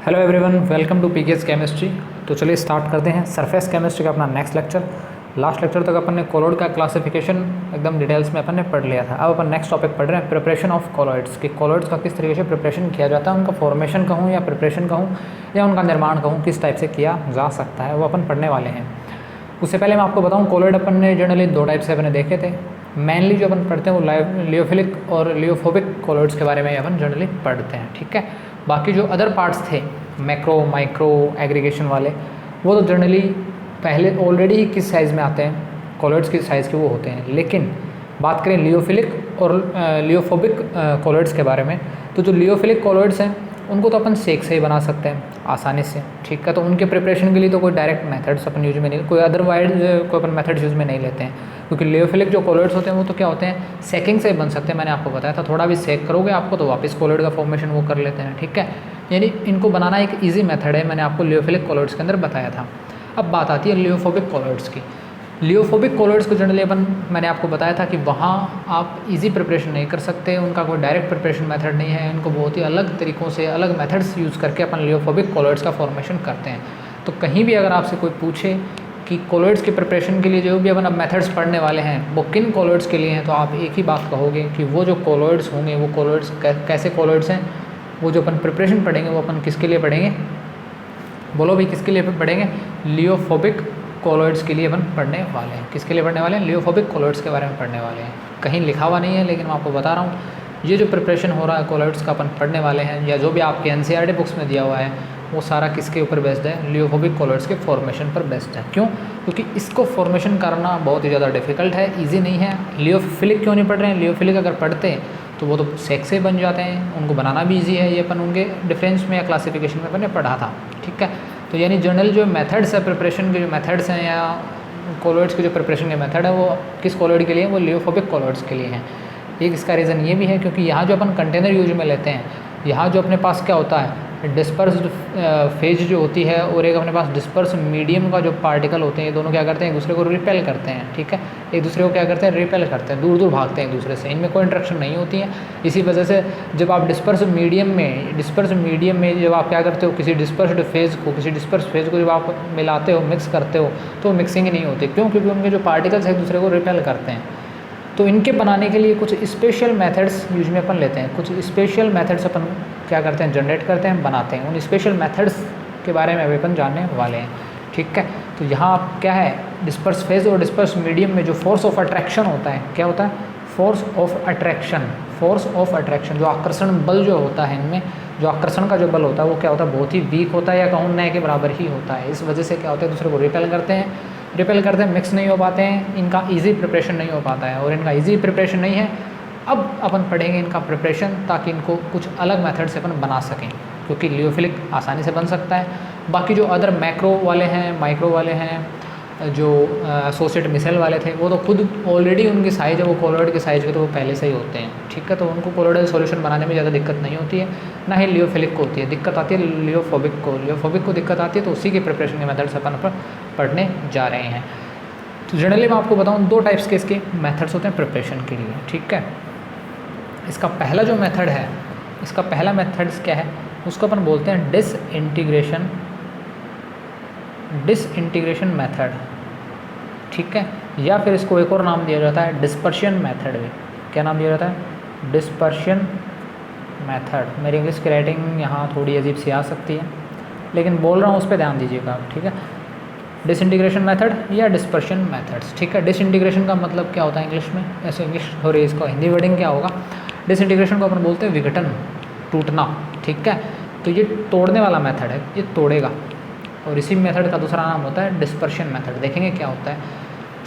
Hello everyone, welcome to PKS chemistry. तो चलिए start करते हैं सरफेस केमिस्ट्री का अपना नेक्स्ट लेक्चर। लास्ट लेक्चर तक अपन ने कोलॉइड का क्लासिफिकेशन एकदम डिटेल्स में अपन ने पढ़ लिया था। अब अपन नेक्स्ट टॉपिक पढ़ रहे हैं प्रिपरेशन ऑफ कोलॉइड्स कि कोलॉइड्स का किस तरीके से प्रिपरेशन किया जाता है, उनका फॉर्मेशन कहूँ या प्रिपरेशन कहूँ या उनका निर्माण कहूँ, किस टाइप से किया जा सकता है, वो अपन पढ़ने वाले हैं। उससे पहले मैं आपको बताऊँ, कोलॉइड अपन ने जनरली दो टाइप से अपने देखे थे। मेनली जो अपन पढ़ते हैं वो लियोफिलिक और लियोफोबिक कोलॉइड्स के बारे में अपन जनरली पढ़ते हैं, ठीक है। बाकी जो अदर पार्ट्स थे मैक्रो माइक्रो एग्रीगेशन वाले, वो तो जनरली पहले ऑलरेडी ही किस साइज़ में आते हैं, कोलॉइड्स किस साइज़ के वो होते हैं। लेकिन बात करें लियोफिलिक और लियोफोबिक कोलॉइड्स के बारे में, तो जो लियोफिलिक कोलॉइड्स हैं उनको तो अपन सेक से ही बना सकते हैं आसानी से, ठीक है। तो उनके प्रिपरेशन के लिए तो कोई डायरेक्ट मेथड्स अपन यूज में नहीं, कोई अदरवाइज कोई अपन मेथड्स यूज़ में नहीं लेते हैं, क्योंकि लियोफिलिक जो कोलॉइड्स होते हैं वो तो क्या होते हैं, सेकिंग से बन सकते हैं। मैंने आपको बताया था, थोड़ा भी सेक करोगे आपको तो वापस कोलॉइड का फॉर्मेशन वो कर लेते हैं, ठीक है। यानी इनको बनाना एक ईजी मेथड है, मैंने आपको लियोफिलिक कोलॉइड्स के अंदर बताया था। अब बात आती है लियोफोबिक कोलॉइड्स की। लियोफोबिक कोलॉइड्स को जनरली अपन, मैंने आपको बताया था कि वहाँ आप इजी प्रिपरेशन नहीं कर सकते, उनका कोई डायरेक्ट प्रिपरेशन मेथड नहीं है, इनको बहुत ही अलग तरीक़ों से अलग मेथड्स यूज़ करके अपन लियोफोबिक कोलॉइड्स का फॉर्मेशन करते हैं। तो कहीं भी अगर आपसे कोई पूछे कि कोलॉइड्स की प्रिपरेशन के लिए जो भी अपन अब मेथड्स पढ़ने वाले हैं वो किन कोलॉइड्स के लिए हैं, तो आप एक ही बात कहोगे कि वो जो कोलॉइड्स होंगे वो कोलॉइड्स कैसे कोलॉइड्स हैं। वो जो अपन प्रिपरेशन पढ़ेंगे वो अपन किसके लिए पढ़ेंगे, बोलो भाई किसके लिए पढ़ेंगे, लियोफोबिक कोलॉइड्स के लिए अपन पढ़ने वाले हैं। किसके लिए पढ़ने वाले हैं, लियोफोबिक कोलॉइड्स के बारे में पढ़ने वाले हैं। कहीं लिखा हुआ नहीं है लेकिन मैं आपको बता रहा हूँ, ये जो प्रिपरेशन हो रहा है कोलॉइड्स का अपन पढ़ने वाले हैं, या जो भी आपके एनसीईआरटी बुक्स में दिया हुआ है वो सारा किसके ऊपर बेस्ड है, लियोफोबिक कोलॉइड्स के फॉर्मेशन पर बेस्ड है। क्यों? क्योंकि इसको फॉर्मेशन करना बहुत ही ज़्यादा डिफिकल्ट है, ईजी नहीं है। लियोफिलिक क्यों नहीं पढ़ रहे हैं, लियोफिलिक अगर पढ़ते हैं तो वो तो सेक से बन जाते हैं, उनको बनाना भी ईजी है। ये अपन उनके डिफरेंस में या क्लासिफिकेशन में अपन ने पढ़ा था, ठीक है। तो यानी जनरल जो मेथड्स है प्रिपरेशन के, जो मेथड्स हैं या कोलॉइड्स के जो प्रिपरेशन के मेथड है वो किस कोलॉइड के लिए, वो लियोफोबिक कोलॉइड्स के लिए हैं। एक इसका रीज़न ये भी है क्योंकि यहाँ जो अपन कंटेनर यूज में लेते हैं, यहाँ जो अपने पास क्या होता है, डिस्पर्स्ड फेज जो होती है और एक अपने पास डिस्पर्स मीडियम का जो पार्टिकल होते हैं, ये दोनों क्या करते हैं, एक दूसरे को रिपेल करते हैं, ठीक है। एक दूसरे को क्या करते हैं, रिपेल करते हैं, दूर दूर भागते हैं एक दूसरे से, इनमें कोई इंटरेक्शन नहीं होती है। इसी वजह से जब आप डिस्पर्स मीडियम में जब आप क्या करते हो, किसी डिस्पर्स्ड फेज़ को जब आप मिलाते हो, मिक्स करते हो, तो मिक्सिंग ही नहीं होती। क्यों? क्योंकि उनके जो पार्टिकल्स एक दूसरे को रिपेल करते हैं। तो इनके बनाने के लिए कुछ स्पेशल मेथड्स यूज में अपन लेते हैं, कुछ स्पेशल मेथड्स अपन क्या करते हैं, जनरेट करते हैं, बनाते हैं। उन स्पेशल मेथड्स के बारे में अभी अपन जानने वाले हैं, ठीक है। तो यहाँ क्या है, डिस्पर्स फेज और डिस्पर्स मीडियम में जो फोर्स ऑफ अट्रैक्शन होता है, क्या होता है, फोर्स ऑफ अट्रैक्शन, जो आकर्षण बल जो होता है इनमें, जो आकर्षण का जो बल होता है वो क्या होता है, बहुत ही वीक होता है, या कहूँ न के बराबर ही होता है। इस वजह से क्या होता है, दूसरे को रिपेल करते हैं, मिक्स नहीं हो पाते हैं, इनका इजी प्रिपरेशन नहीं हो पाता है। और इनका इजी प्रिपरेशन नहीं है, अब अपन पढ़ेंगे इनका प्रिपरेशन, ताकि इनको कुछ अलग मेथड से अपन बना सकें, क्योंकि लियोफिलिक आसानी से बन सकता है। बाकी जो अदर मैक्रो वाले हैं, माइक्रो वाले हैं, जो एसोसिएट मिसेल वाले थे, वो तो खुद ऑलरेडी उनकी साइज़ है, वो कोलॉइड के साइज़ के तो वो पहले से ही होते हैं, ठीक है। तो उनको कोलॉइडल सॉल्यूशन बनाने में ज़्यादा दिक्कत नहीं होती है, ना ही लियोफिलिक को होती है। दिक्कत आती है लियोफोबिक को दिक्कत आती है, तो उसी के प्रिपरेशन के मेथड्स अपन पढ़ने जा रहे हैं। तो जनरली मैं आपको बताऊँ, दो टाइप्स के इसके मेथड्स होते हैं प्रिपरेशन के लिए, ठीक है। इसका पहला जो मेथड है, इसका पहला मेथड क्या है, उसको अपन बोलते हैं डिसइंटीग्रेशन मेथड, ठीक है। या फिर इसको एक और नाम दिया जाता है डिस्पर्शन मेथड भी। क्या नाम दिया जाता है, डिस्पर्शन मेथड। मेरी इंग्लिश की राइटिंग यहाँ थोड़ी अजीब सी आ सकती है, लेकिन बोल रहा हूँ उस पर ध्यान दीजिएगा, ठीक है। डिसइंटीग्रेशन मेथड या डिस्पर्शन मेथड्स, ठीक है। डिसइंटीग्रेशन का मतलब क्या होता है इंग्लिश में, ऐसे इंग्लिश हो रही है, इसका हिंदी वर्डिंग क्या होगा। डिसइंटीग्रेशन को अपन बोलते हैं विघटन, टूटना, ठीक है। तो ये तोड़ने वाला मेथड है, ये तोड़ेगा। और इसी मेथड का दूसरा नाम होता है डिस्पर्शन मेथड। देखेंगे क्या होता है।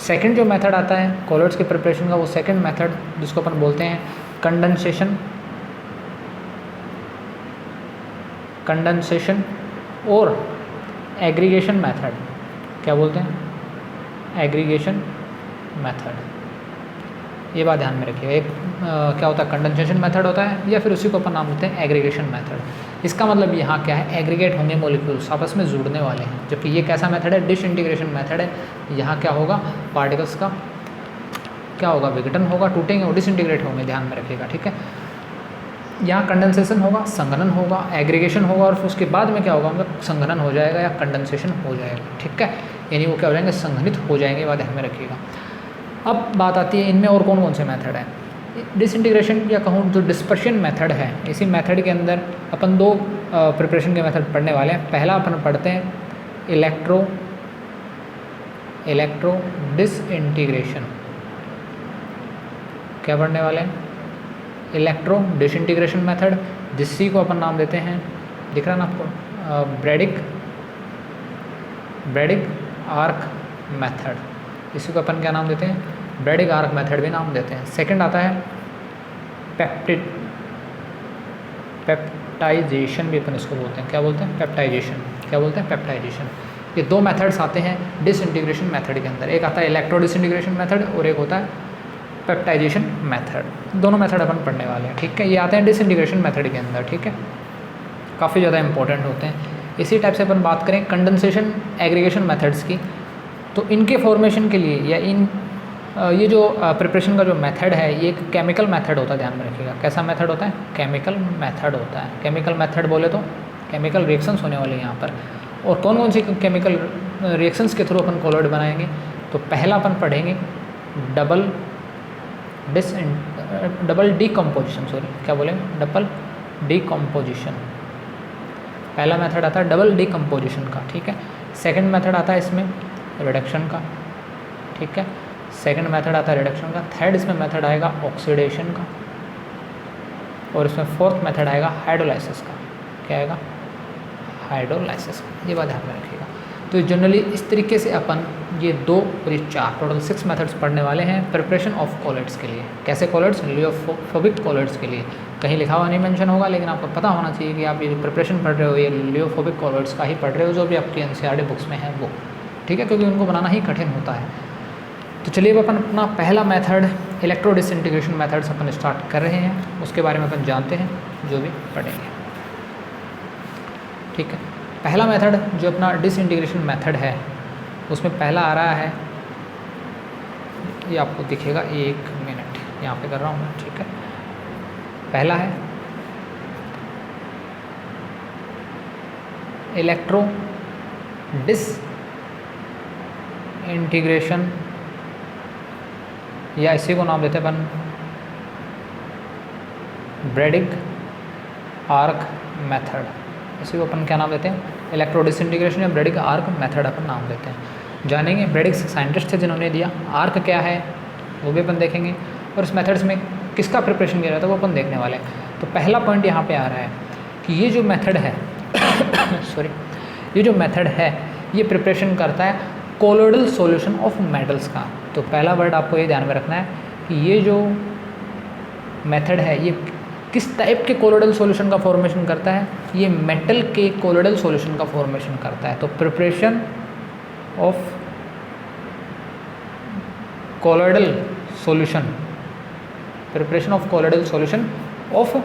सेकंड जो मेथड आता है कोलॉइड्स के प्रिपरेशन का, वो सेकंड मेथड जिसको अपन बोलते हैं कंडेंसेशन और एग्रीगेशन मेथड। क्या बोलते हैं, एग्रीगेशन मेथड। ये बात ध्यान में रखिए। एक क्या होता है, कंडेंसेशन मेथड होता है, या फिर उसी को अपन नाम देते हैं एग्रीगेशन मेथड। इसका मतलब यहाँ क्या है, एग्रीगेट होंगे मॉलिक्यूल्स, आपस में जुड़ने वाले हैं। जबकि ये कैसा मेथड है, डिसइंटीग्रेशन मेथड है। यहाँ क्या होगा, पार्टिकल्स का क्या होगा, विघटन होगा, टूटेंगे और डिसइंटीग्रेट होंगे, ध्यान में रखिएगा, ठीक है। यहाँ कंडेंसेशन होगा, संघनन होगा, एग्रीगेशन होगा और फिर उसके बाद में क्या होगा, मतलब संघनन हो जाएगा या कंडेंसेशन हो जाएगा। ठीक है, यानी वो क्या हो जाएंगे, संघनित हो जाएंगे, बात ध्यान में रखिएगा। अब बात आती है इनमें और कौन कौन से मेथड हैं। डिसइंटीग्रेशन या कहूँ जो डिस्पर्शन मेथड है, इसी मेथड के अंदर अपन दो प्रिपरेशन के मेथड पढ़ने वाले हैं। पहला अपन पढ़ते हैं इलेक्ट्रो डिसइंटीग्रेशन। क्या पढ़ने वाले हैं, इलेक्ट्रो डिसइंटीग्रेशन मेथड, जिससी को अपन नाम देते हैं, दिख रहा है ना आपको, ब्रेडिग आर्क मेथड। इसी को अपन क्या नाम देते हैं, ब्रेडिग आर्क मेथड भी नाम देते हैं। सेकंड आता है पेप्टाइजेशन भी अपन इसको बोलते हैं। क्या बोलते हैं, पेप्टाइजेशन। क्या बोलते हैं, पेप्टाइजेशन। ये दो मेथड्स आते हैं डिसइंटीग्रेशन मेथड के अंदर, एक आता है इलेक्ट्रो डिसइंटीग्रेशन मेथड और एक होता है पेप्टाइजेशन मेथड। दोनों मेथड अपन पढ़ने वाले हैं। ठीक है, ये आते हैं डिसइंटीग्रेशन मेथड के अंदर। ठीक है, काफ़ी ज़्यादा इंपॉर्टेंट होते हैं। इसी टाइप से अपन बात करें कंडेंसेशन एग्रीगेशन मेथड्स की, तो इनके फॉर्मेशन के लिए या ये जो प्रिपरेशन का जो मेथड है, ये एक केमिकल मेथड होता है, ध्यान में रखिएगा। कैसा मेथड होता है, केमिकल मेथड होता है। केमिकल मेथड बोले तो केमिकल रिएक्शंस होने वाले हैं यहाँ पर। और कौन कौन सी केमिकल रिएक्शंस के थ्रू अपन कोलॉइड बनाएंगे, तो पहला अपन पढ़ेंगे डबल डीकम्पोजिशन, क्या बोलेंगे, डबल डीकम्पोजिशन। पहला मेथड आता है डबल डीकम्पोजिशन का। ठीक है, सेकंड मेथड आता है इसमें रिडक्शन का। ठीक है, सेकंड मेथड आता है रिडक्शन का। थर्ड इसमें मेथड आएगा ऑक्सीडेशन का, और इसमें फोर्थ मेथड आएगा हाइड्रोलाइसिस का। क्या आएगा, हाइड्रोलाइसिस का। ये बात ध्यान में रखिएगा। तो जनरली इस तरीके से अपन ये 2 और ये 4 टोटल 6 मेथड्स पढ़ने वाले हैं प्रिपरेशन ऑफ कॉलॉइड्स के लिए। कैसे कॉलॉइड्स, लियोफोबिक कॉलॉइड्स के लिए। कहीं लिखा हुआ नहीं मेंशन होगा, लेकिन आपको पता होना चाहिए कि आप ये प्रिपरेशन पढ़ रहे हो ये लियोफोबिक कॉलॉइड्स का ही पढ़ रहे हो, जो भी आपकी एनसीईआरटी बुक्स में है वो। ठीक है, क्योंकि उनको बनाना ही कठिन होता है। तो चलिए अब अपन अपना पहला मेथड इलेक्ट्रो डिसइंटीग्रेशन मेथड्स अपन स्टार्ट कर रहे हैं, उसके बारे में अपन जानते हैं, जो भी पढ़ेंगे। ठीक है, पहला मेथड जो अपना डिसइंटीग्रेशन मेथड है, उसमें पहला आ रहा है, ये आपको दिखेगा, 1 मिनट यहाँ पे कर रहा हूँ मैं। ठीक है, पहला है इलेक्ट्रो डिसइंटीग्रेशन, या इसी को नाम देते हैं अपन ब्रेडिग आर्क मेथड। इसी को अपन क्या नाम देते हैं, इलेक्ट्रो डिसइंटीग्रेशन या ब्रेडिग आर्क मेथड अपन नाम देते हैं। जानेंगे ब्रेडिग साइंटिस्ट थे जिन्होंने दिया, आर्क क्या है वो भी अपन देखेंगे, और इस मेथड्स में किसका प्रिपरेशन किया जाता है वो अपन देखने वाले हैं। तो पहला पॉइंट यहाँ पे आ रहा है कि ये जो मेथड है ये जो मेथड है ये प्रिपरेशन करता है कोलोइडल सॉल्यूशन ऑफ मेटल्स का। तो पहला वर्ड आपको ये ध्यान में रखना है कि ये जो मेथड है ये किस टाइप के कोलोइडल सॉल्यूशन का फॉर्मेशन करता है, ये मेटल के कोलोइडल सॉल्यूशन का फॉर्मेशन करता है। तो preparation of colloidal solution, preparation of colloidal solution of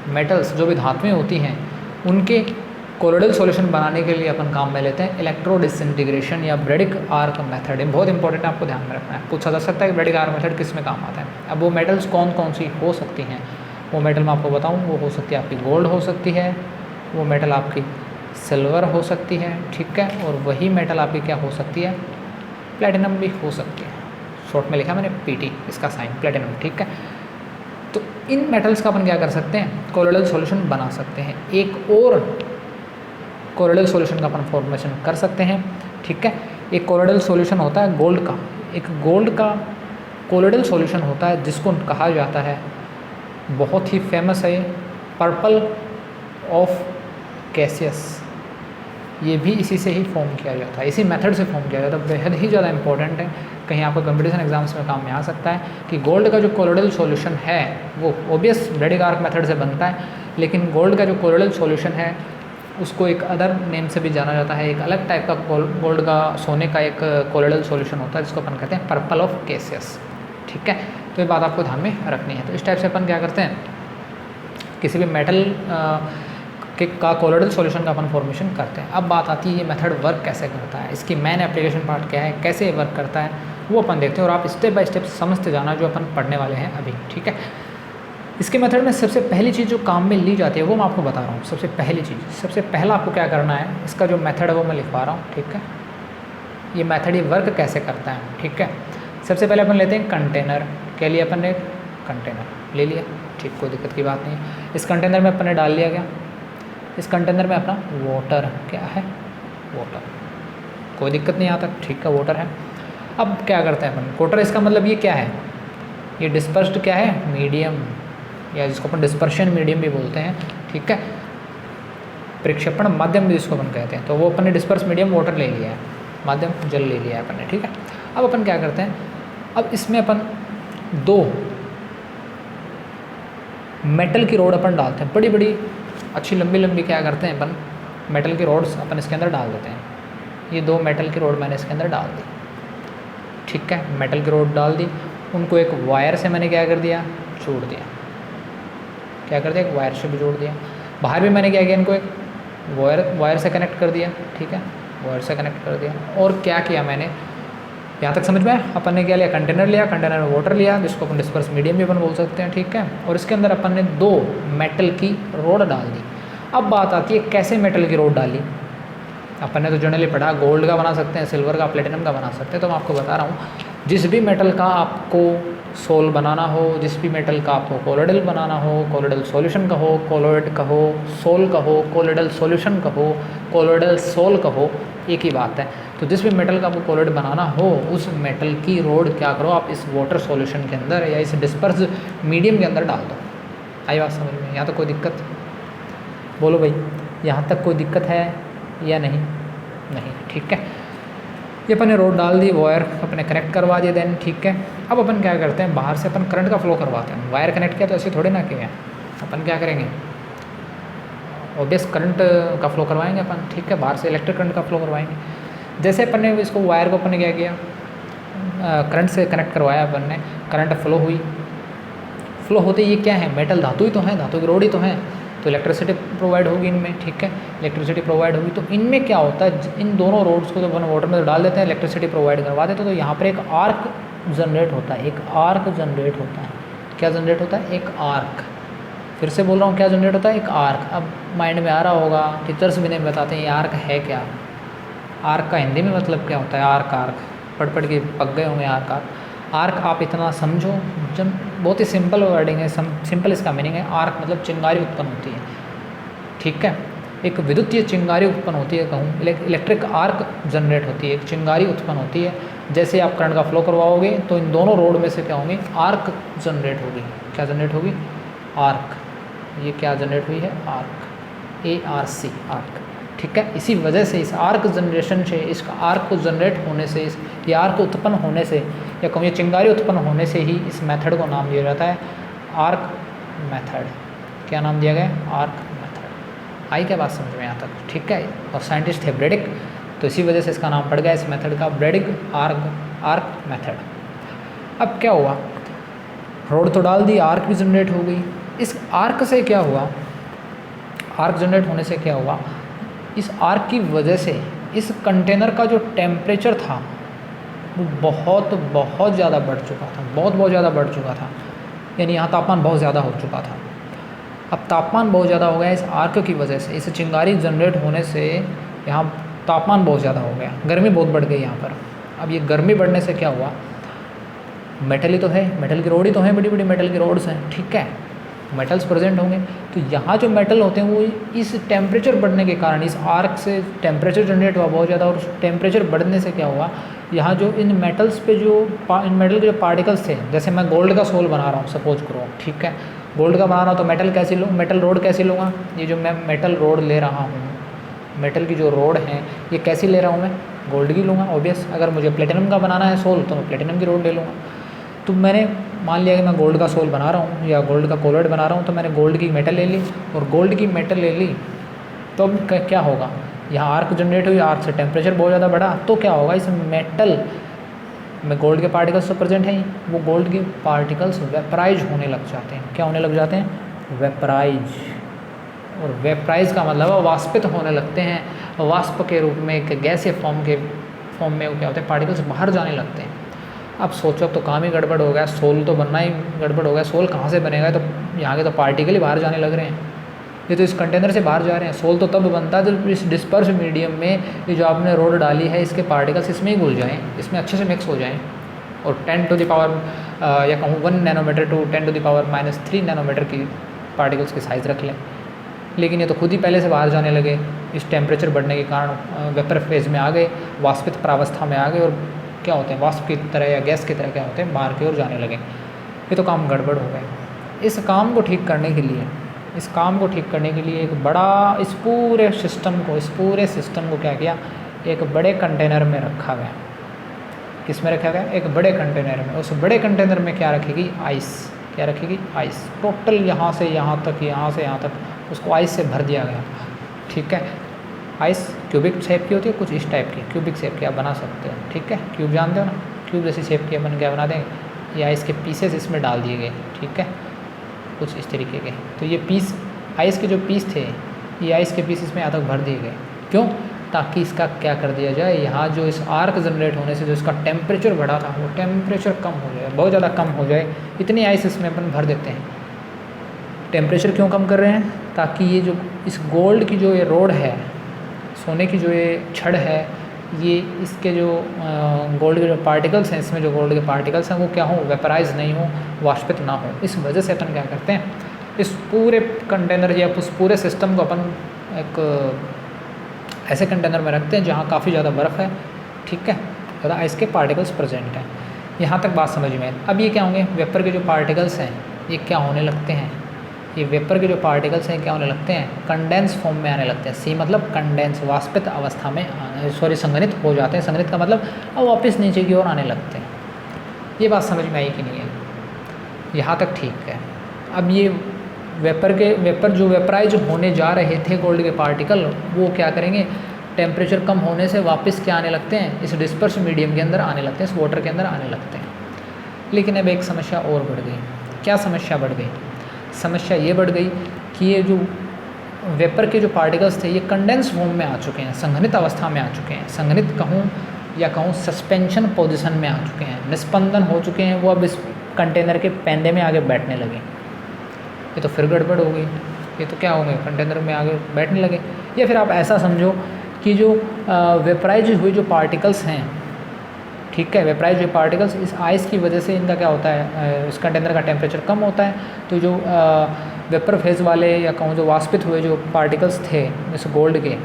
metals जो भी धातुएं होती हैं उनके कोलोइडल सॉल्यूशन बनाने के लिए अपन काम में लेते हैं इलेक्ट्रो डिसइंटीग्रेशन या ब्रेडिग आर्क मेथड। बहुत इंपॉर्टेंट है, आपको ध्यान में रखना है। पूछा जा सकता है कि ब्रेडिग आर्क मेथड किस में काम आता है। अब वो मेटल्स कौन कौन सी हो सकती हैं, वो मेटल मैं आपको बताऊँ, वो हो सकती है आपकी गोल्ड हो सकती है, वो मेटल आपकी सिल्वर हो सकती है। ठीक है, और वही मेटल आपकी क्या हो सकती है, प्लेटिनम भी हो सकती है। शॉर्ट में लिखा मैंने PT, इसका साइन प्लेटिनम। ठीक है, तो इन मेटल्स का अपन क्या कर सकते हैं, कोलोइडल सॉल्यूशन बना सकते हैं। एक और कोलोइडल सॉल्यूशन का अपन फॉर्मेशन कर सकते हैं। ठीक है, एक कोलोइडल सॉल्यूशन होता है गोल्ड का, एक गोल्ड का कोलोइडल सॉल्यूशन होता है जिसको कहा जाता है, बहुत ही फेमस है, पर्पल ऑफ कैसियस। ये भी इसी से ही फॉर्म किया जाता है, इसी मेथड से फॉर्म किया जाता है। बेहद ही ज़्यादा इंपॉर्टेंट है, कहीं आपको कंपटीशन एग्जाम्स में काम में आ सकता है कि गोल्ड का जो कोलोइडल सॉल्यूशन है वो ऑब्वियस ब्रेडिग आर्क मेथड से बनता है, लेकिन गोल्ड का जो कोलोइडल सॉल्यूशन है उसको एक अदर नेम से भी जाना जाता है। एक अलग टाइप का गोल्ड का, सोने का एक कोलोइडल सॉल्यूशन होता है जिसको अपन कहते हैं पर्पल ऑफ कैसियस। ठीक है, तो ये बात आपको ध्यान में रखनी है। तो इस टाइप से अपन क्या करते हैं, किसी भी मेटल का कोलोइडल सॉल्यूशन का अपन फॉर्मेशन करते हैं। अब बात आती है ये मेथड वर्क कैसे करता है, इसकी मेन एप्लीकेशन पार्ट क्या है, कैसे वर्क करता है, वो अपन देखते हैं और आप स्टेप बाय स्टेप समझते जाना जो अपन पढ़ने वाले हैं अभी, ठीक है। इसके मेथड में सबसे पहली चीज़ जो काम में ली जाती है वो मैं आपको बता रहा हूँ। सबसे पहली चीज़, सबसे पहला आपको क्या करना है, इसका जो मेथड है वो मैं लिखवा रहा हूँ, ठीक है। ये मेथड ये वर्क कैसे करता है, ठीक है। सबसे पहले अपन लेते हैं कंटेनर के लिए, अपन ने कंटेनर ले लिया, ठीक, कोई दिक्कत की बात नहीं है। इस कंटेनर में अपन ने डाल लिया गया, इस कंटेनर में अपना वाटर, क्या है, वाटर, कोई दिक्कत नहीं आता, ठीक है, वाटर है। अब क्या करते हैं अपन, वाटर, इसका मतलब ये क्या है, ये डिस्पर्स्ड क्या है, मीडियम, या जिसको अपन डिस्पर्शन मीडियम भी बोलते हैं, ठीक है, प्रक्षेपण माध्यम भी जिसको अपन कहते हैं। तो वो अपन ने डिस्पर्स मीडियम वाटर ले लिया है, माध्यम जल ले लिया है अपन ने, ठीक है। अब अपन क्या करते हैं, अब इसमें अपन 2 मेटल की रोड अपन डालते हैं, बड़ी बड़ी अच्छी लंबी लंबी, क्या करते हैं अपन, मेटल की रोड्स अपन इसके अंदर डाल देते हैं। ये 2 मेटल की रोड मैंने इसके अंदर डाल दी, ठीक है, मेटल की रोड डाल दी, उनको एक वायर से मैंने क्या कर दिया, जोड़ दिया, क्या कर दिया, एक वायर से भी जोड़ दिया। बाहर भी मैंने क्या किया, इनको एक वायर से कनेक्ट कर दिया, ठीक है, वायर से कनेक्ट कर दिया। और क्या किया मैंने, यहाँ तक समझ में, अपन ने क्या लिया, कंटेनर लिया, कंटेनर में वाटर लिया, जिसको अपन डिस्पर्स मीडियम भी अपन बोल सकते हैं, ठीक है। और इसके अंदर अपन ने 2 मेटल की रोड डाल दी। अब बात आती है कैसे मेटल की रोड डाली। अपन ने तो जनरली पढ़ा, गोल्ड का बना सकते हैं, सिल्वर का, प्लेटिनम का बना सकते हैं। तो मैं आपको बता रहा हूँ, जिस भी मेटल का आपको सोल बनाना हो, जिस भी मेटल का आपको कोलोइडल बनाना हो, कोलोइडल सॉल्यूशन का हो, कोलोइड का हो, सोल का हो, कोलोइडल सॉल्यूशन का हो, कोलोइडल सोल का हो, एक ही बात है। तो जिस भी मेटल का आपको कोलोइड बनाना हो, उस मेटल की रोड क्या करो आप, इस वाटर सॉल्यूशन के अंदर या इस डिस्पर्स मीडियम के अंदर डाल दो। आई बात समझ में, यहाँ तो कोई दिक्कत, बोलो भाई, यहाँ तक कोई दिक्कत है या नहीं, नहीं, ठीक है। ये अपन ने रोड डाल दी, वायर अपने कनेक्ट करवा दिया, देन ठीक है। अब अपन क्या करते हैं, बाहर से अपन करंट का फ्लो करवाते हैं। वायर कनेक्ट किया तो ऐसे थोड़े ना किया, अपन क्या करेंगे, ऑब्वियस करंट का फ्लो करवाएंगे अपन, ठीक है, बाहर से इलेक्ट्रिक करंट का फ्लो करवाएंगे। जैसे अपन ने इसको वायर को अपन ने क्या किया, करंट से कनेक्ट करवाया अपन ने, करंट फ्लो हुई, फ्लो होते ये क्या है, मेटल धातु ही तो है, धातु की रोड ही तो है, तो इलेक्ट्रिसिटी प्रोवाइड होगी इनमें, ठीक है, इलेक्ट्रिसिटी प्रोवाइड होगी। तो इनमें क्या होता है, इन दोनों रोड्स को जब अपन वाटर में डाल देते हैं, इलेक्ट्रिसिटी प्रोवाइड करवा देते हैं, तो यहाँ पर एक आर्क जनरेट होता है, एक आर्क जनरेट होता है। क्या जनरेट होता है, एक आर्क। फिर से बोल रहा हूँ, क्या जनरेट होता है, एक आर्क। अब माइंड में आ रहा होगा, टीचर्स भी नहीं बताते हैं ये आर्क है क्या, आर्क का हिंदी में मतलब क्या होता है, आर्क, आर्क पढ़ के पक गए होंगे आर्क, आर्क। आर्क आप इतना समझो, जब बहुत ही सिंपल वर्डिंग है, सिंपल इसका मीनिंग है, आर्क मतलब चिंगारी उत्पन्न होती है, ठीक है, एक विद्युतीय चिंगारी उत्पन्न होती है, कहूँ इलेक्ट्रिक आर्क जनरेट होती है, एक चिंगारी उत्पन्न होती है। जैसे आप करंट का फ्लो करवाओगे तो इन दोनों रोड में से क्या होंगे, आर्क जनरेट होगी। क्या जनरेट होगी, आर्क। ये क्या जनरेट हुई है, आर्क, ARC, आर्क, ठीक है। इसी वजह से इस आर्क जनरेशन से, इस आर्क को जनरेट होने से, इस ये आर्क उत्पन्न होने से, या कहूँ ये चिंगारी उत्पन्न होने से ही इस मेथड को नाम दिया जाता है आर्क मेथड। क्या नाम दिया गया, आर्क मेथड। आई क्या बात समझ में यहाँ तक, ठीक है। और साइंटिस्ट है ब्रेडिक, तो इसी वजह से इसका नाम पड़ गया इस मेथड का, ब्रेडिक आर्क मेथड। अब क्या हुआ, रोड तो डाल दी, आर्क भी जनरेट हो गई। इस आर्क से क्या हुआ, आर्क जनरेट होने से क्या हुआ, इस आर्क की वजह से इस कंटेनर का जो टेम्परेचर था वो बहुत ज़्यादा बढ़ चुका था, बहुत ज़्यादा बढ़ चुका था। यानी यहाँ तापमान बहुत ज़्यादा हो चुका था। अब तापमान बहुत ज़्यादा हो गया इस आर्क की वजह से, इस चिंगारी जनरेट होने से यहाँ तापमान बहुत ज़्यादा हो गया, गर्मी बहुत बढ़ गई यहाँ पर। अब ये गर्मी बढ़ने से क्या हुआ, मेटल ही तो है, मेटल की रोड ही तो है, बड़ी बड़ी मेटल की रोड्स हैं, ठीक है, मेटल्स प्रेजेंट होंगे। तो यहाँ जो मेटल होते हैं वो इस टेम्परेचर बढ़ने के कारण, इस आर्क से टेम्परेचर जनरेट हुआ बहुत ज़्यादा, और उस टेम्परेचर बढ़ने से क्या हुआ, यहाँ जो इन मेटल्स पे जो इन मेटल के जो पार्टिकल्स थे, जैसे मैं गोल्ड का सोल बना रहा हूँ सपोज करो, ठीक है, गोल्ड का बना रहा हूँ तो मेटल कैसे लूँ, मेटल रोड कैसे लूँगा, ये जो मैं मेटल रोड ले रहा हूँ, मेटल की जो रोड है ये कैसी ले रहा हूँ मैं, गोल्ड की लूँगा ऑब्वियस। अगर मुझे प्लेटिनम का बनाना है सोल तो मैं प्लेटिनम की रोड ले लूँगा। तो मैंने मान लिया कि मैं गोल्ड का सोल बना रहा हूँ या गोल्ड का कोलोइड बना रहा हूँ, तो मैंने गोल्ड की मेटल ले ली, और गोल्ड की मेटल ले ली तो अब क्या होगा, यहाँ आर्क जनरेट हुई, आर्क से टेम्परेचर बहुत ज़्यादा बढ़ा, तो क्या होगा, इस मेटल में गोल्ड के पार्टिकल्स तो प्रेजेंट हैं, वो गोल्ड के पार्टिकल्स वेपराइज होने लग जाते हैं। क्या होने लग जाते हैं, वेपराइज। और वेपराइज का मतलब वाष्पित होने लगते हैं, वाष्प के रूप में एक गैसीय फॉर्म में क्या होते हैं, पार्टिकल्स बाहर जाने लगते हैं। अब सोचो तो काम ही गड़बड़ हो गया, सोल तो बनना ही गड़बड़ हो गया। सोल कहाँ से बनेगा? तो यहाँ के तो पार्टिकल ही बाहर जाने लग रहे हैं, ये तो इस कंटेनर से बाहर जा रहे हैं। सोल तो तब बनता है जब इस डिस्पर्स मीडियम में ये जो आपने रोड डाली है इसके पार्टिकल्स इसमें ही घुल जाएँ, इसमें अच्छे से मिक्स हो जाएँ और 10 टू द पावर या कहूँ 1 nanometre to 10 to the power -3 nanometre की पार्टिकल्स की साइज़ रख लें। लेकिन ये तो खुद ही पहले से बाहर जाने लगे, इस टेम्परेचर बढ़ने के कारण वेपर फेज़ में आ गए, वाष्पित प्रावस्था में आ गए और क्या होते हैं, वाष्प की तरह या गैस की तरह क्या होते हैं, बाहर की ओर जाने लगे। ये तो काम गड़बड़ हो गए। इस काम को ठीक करने के लिए एक बड़ा इस पूरे सिस्टम को क्या किया, एक बड़े कंटेनर में रखा गया। किस में रखा गया? एक बड़े कंटेनर में। उस बड़े कंटेनर में क्या रखेगी? आइस। क्या रखेगी? आइस। टोटल यहाँ से यहाँ तक उसको आइस से भर दिया गया। ठीक है, आइस क्यूबिक शेप की होती है, कुछ इस टाइप की क्यूबिक शेप की आप बना सकते हो। ठीक है, क्यूब जानते हो ना, क्यूब जैसी शेप की अपन क्या बना देंगे, ये आइस के पीसेस इसमें डाल दिए गए। ठीक है, कुछ इस तरीके के। तो ये पीस, आइस के जो पीस थे, ये आइस के पीस इसमें यहाँ तक भर दिए गए। क्यों? ताकि इसका क्या कर दिया जाए, यहाँ जो इस आर्क जनरेट होने से जो इसका टेम्परेचर बढ़ा था वो टेम्परेचर कम हो जाए, बहुत ज़्यादा कम हो जाए। इतनी आइस इसमें अपन भर देते हैं। टेम्परेचर क्यों कम कर रहे हैं? ताकि ये जो इस गोल्ड की जो ये रोड है, सोने की जो ये छड़ है, ये इसके जो गोल्ड के जो पार्टिकल्स हैं, इसमें जो गोल्ड के पार्टिकल्स हैं वो क्या हो, वेपराइज नहीं हो, वाष्पित ना हो। इस वजह से अपन क्या करते हैं, इस पूरे कंटेनर या उस पूरे सिस्टम को अपन एक ऐसे कंटेनर में रखते हैं जहाँ काफ़ी ज़्यादा बर्फ़ है। ठीक है, ज़्यादा आइस के पार्टिकल्स प्रेजेंट हैं। यहाँ तक बात समझ में। अब ये क्या होंगे, वेपर के जो पार्टिकल्स हैं ये क्या होने लगते हैं, ये वेपर के जो पार्टिकल्स हैं क्या होने लगते हैं, कंडेंस फॉर्म में आने लगते हैं। सी मतलब कंडेंस, वाष्पित अवस्था में संघनित हो जाते हैं। संघनित का मतलब अब वापस नीचे की ओर आने लगते हैं। ये बात समझ में आई कि नहीं है? यहाँ तक ठीक है। अब ये वेपर जो वेपराइज होने जा रहे थे गोल्ड के पार्टिकल, वो क्या करेंगे, टेम्परेचर कम होने से वापस क्या आने लगते हैं, इस डिस्पर्स मीडियम के अंदर आने लगते हैं, इस वाटर के अंदर आने लगते हैं। लेकिन अब एक समस्या और बढ़ गई। क्या समस्या बढ़ गई? समस्या ये बढ़ गई कि ये जो वेपर के जो पार्टिकल्स थे ये कंडेंस फॉर्म में आ चुके हैं, संघनित अवस्था में आ चुके हैं। संघनित कहूँ या कहूँ सस्पेंशन पोजीशन में आ चुके हैं, निस्पंदन हो चुके हैं। वो अब इस कंटेनर के पैंदे में आगे बैठने लगे। ये तो फिर गड़बड़ हो गई। ये तो क्या हो गए, कंटेनर में आगे बैठने लगे। या फिर आप ऐसा समझो कि जो वेपराइज हुए जो पार्टिकल्स हैं, ठीक है, वेपराइज हुए पार्टिकल्स इस आइस की वजह से इनका क्या होता है, इस कंटेनर का टेम्परेचर कम होता है। तो जो वेपर फेज वाले या कहूँ जो वाष्पित हुए जो पार्टिकल्स थे इस गोल्ड के,